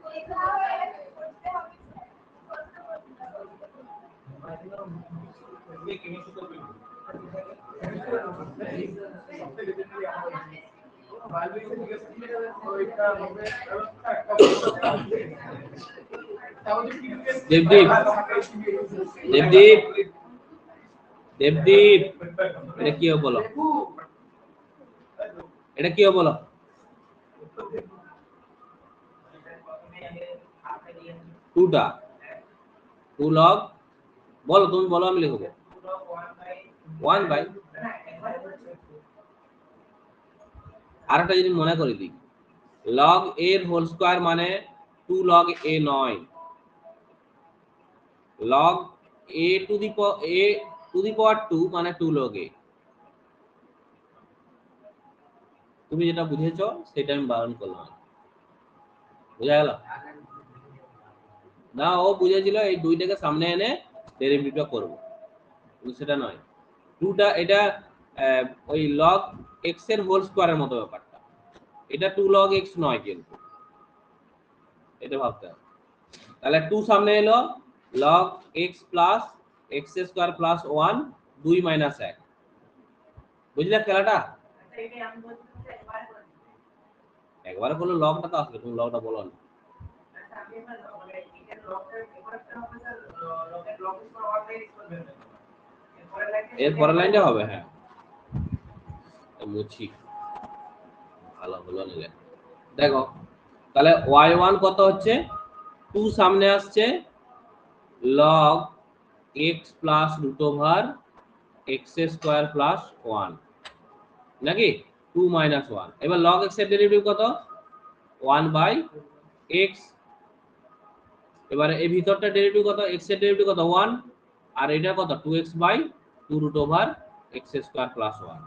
দেবদীপ, দেবদীপ, দেবদীপ, এটা কি হবে বলো, এটা কি হবে বলো? টুটা 2 log, বলো তুমি, বলো আমি লিখবো 1 বাই। আরেকটা জিনিস মনে করে দিই, log a এর হোল স্কয়ার মানে 2 log a নয়, log a টু দি পাওয়ার 2 মানে 2 log a। তুমি যেটা বুঝেছো সেটা আমি বারণ করলাম, বুঝা গেল? না, ও বুঝেছিল এই দুইটাকে সামনে এনে ডেরিভেটিভটা করব, কিন্তু সেটা নয়। টুটা এটা ওই log x এর হোল স্কয়ারের মতো ব্যাপারটা, এটা 2 log x নয়, কিন্তু এটা ভাবতে হবে। তাহলে 2 সামনে এলো, log x plus x square plus 1 2 minus 1। বুঝলে খেলাটা? একবারে করলে লগটা তো আসবে, তুমি লগটা বলো না। এর পরের লাইনটা হবে, হ্যাঁ মুছি ভালো হলো নিলে। দেখো তাহলে y1 কত হচ্ছে 2 সামনে আসছে log x plus root over x square plus 1 নাকি 2 মাইনাস 1। এবার log x এর ডেরিভেটিভ কত 1 বাই x। এবারে এই ভিতরটা ডেরিভেটিভ কত x এর ডেরিভেটিভ কত 1 আর এটা কত 2x by 2 root over x square plus 1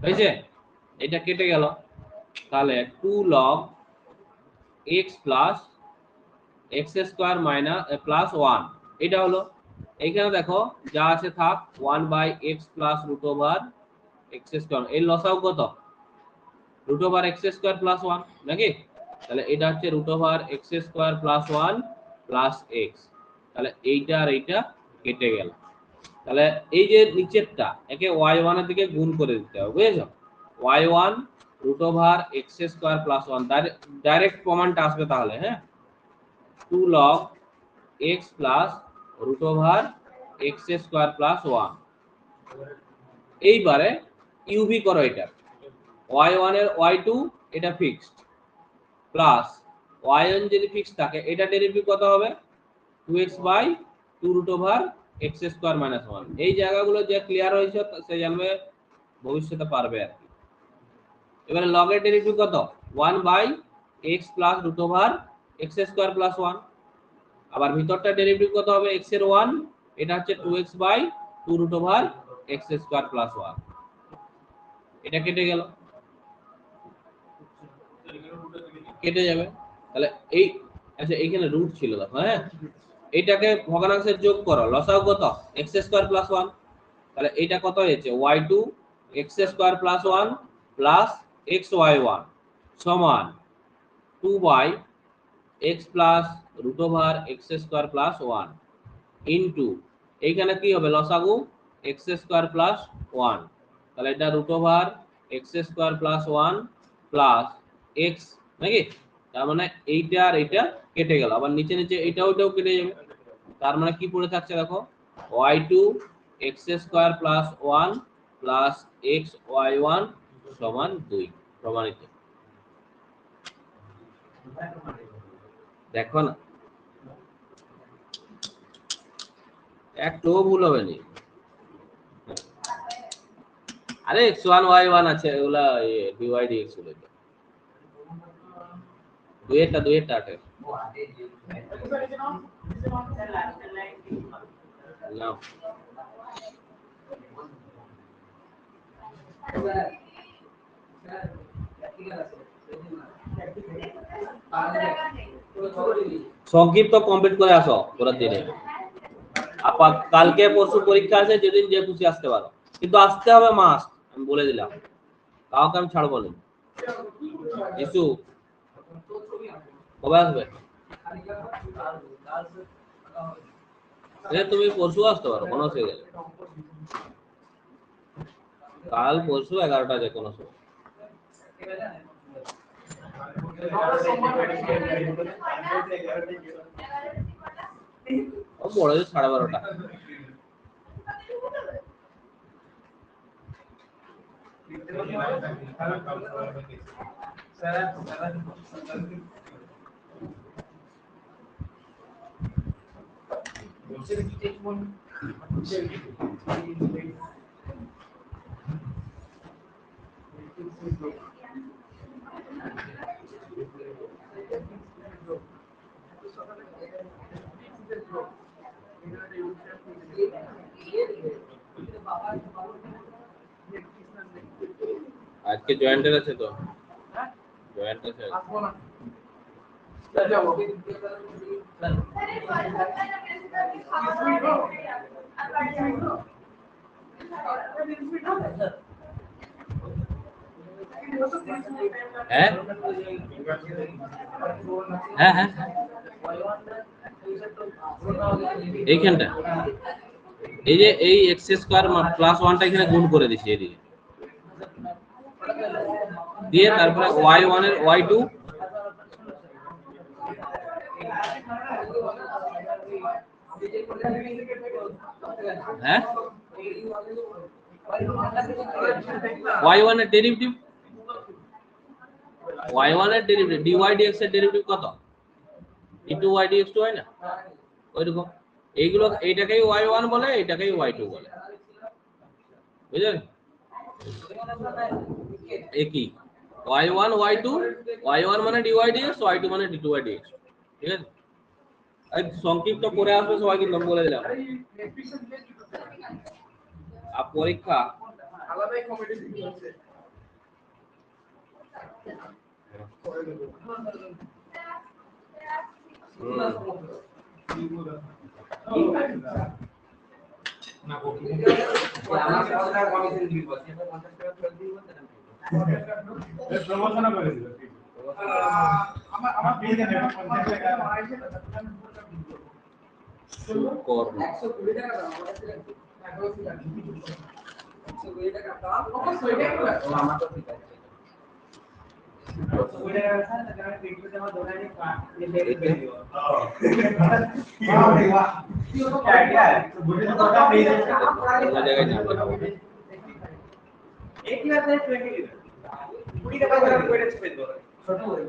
হয়েছে। এটা কেটে গেল তাহলে 2 log x plus x square minus plus 1 এটা হলো। এইখানে দেখো যা আছে থাক 1 by x plus root over x square এর লসাগু কত root over x square plus 1 নাকি। তাহলে এটা হচ্ছে root over x square plus 1 plus x। তাহলে এইটা আর এইটা কেটে গেল। তাহলে এই যে নিচেরটা একে y1 এর দিকে গুণ করে দিতে হবে বুঝেছো। y1 root over x square plus 1 direct প্রমাণটা আসবে তাহলে হ্যাঁ 2 log x plus root over x square plus 1। এইবারে ইউভি করো এটা y1 এর y2 এটা ফিক্সড প্লাস y1 যদি ফিক্সড থাকে এটা ডেরিভেটিভ কত হবে 2x by 2 root over x square minus 1। এই জায়গাগুলো যে ক্লিয়ার হয়েছে সে জানবে ভবিষ্যতে পারবে আর কি। এবারে log এর ডেরিভেটিভ কত 1 by x plus root over x square plus 1। আবার ভিতরটা ডেরিভেটিভ কত হবে x এর 1 এটা হচ্ছে 2x by 2 root over x square plus 1। এটা কেটে গেল কেটে যাবে। তাহলে এই আচ্ছা এইখানে রুট ছিল দেখো হ্যাঁ এইটাকে ভগ্নাংশের যোগ করো লসাগু কত x স্কয়ার প্লাস 1। তাহলে এইটা কত হয়েছে y2 x square plus 1 plus xy1 সমান 2 by x plus root over x square plus 1 into এইখানে কি হবে লসাগু x স্কয়ার প্লাস 1। তাহলে এটা root over x square plus 1 plus x নাকি। তার মানে এইটা আর এইটা কেটে গেল আবার নিচে নিচে এটাও কেটে যাবে। তার মানে কি পড়ে থাকছে দেখো y2 x square plus 1 plus xy1 সমান 2 প্রমাণিত। দেখো না একটু ভুল হবে না। আরে x1 y1 আছে এগুলা dy dx গুলো দুইটা আছে নাও সংক্ষিপ্ত কমপ্লিট করে আসো পুরো দিনে। আপাত কালকে পরশু পরীক্ষা আছে যেদিন যে খুশি আসতে পারো কিন্তু আসতে হবে মাস্ট আমি বলে দিলাম কাউকে আমি ছাড়বো না। ইসু কবে আসবে তুমি পরশু আসতে পারো কোনো অসুবিধা নেই। কাল পরশু 11টা যে কোনো সময় ও বড় 12:30টা আজকে জয়েন্টের আছে তো জয়েন্ট আছে হ্যাঁ হ্যাঁ হ্যাঁ এইখানটা এই যে এই x স্কয়ার প্লাস 1টা এখানে গুণ করে দিছি এদিকে দিয়ে তারপরে y1 এর y2 হ্যাঁ y1 এর ডেরিভেটিভ y1 এর ডেরিভেটিভ dy dx এর ডেরিভেটিভ কত d2y dx2 হয় না ওইরকম এইগুলো এইটাকেই y1 বলে এইটাকেই y2 বলে বুঝলেন একই y1 y2 y1 মানে dy dx y2 মানে d2y dx ঠিক আছে এই সংক্ষিপ্ত করে আসবে সবাই কিন্তু আমি বলে দিলাম আর পরীক্ষা আলাদাই কমিটি দিতে হচ্ছে না কোকি আমাকে 50 টাকা কমিশন দিব সেটা 50 টাকা ফেরত দিব না প্রমোশন করে দিল আমার পেজে নেব 50 টাকা কর্ম 120 টাকা দাও আমার কাছে 120 টাকা দাও অবশ্যই এটা ও আমার তো ঠিক আছে 120 টাকা আছে তাহলে পেটে আমার দোকানে ये लेके दे दियो वाह वाह क्या बुढ़े तो का नहीं অন্য জায়গায় যাবে एक ही बात है 20 लिटर 20 টাকা করে কইরা ছেড়ে দাও ছোট হয়ে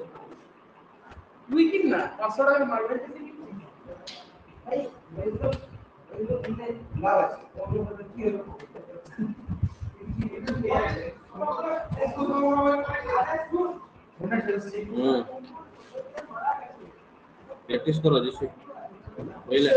তুই কিন না 500 টাকা মারবে ভাই এগুলো কিনে লাভ আছে অন্য কোনো কি হলো প্র্যাকটিস করো যিশু বুঝলে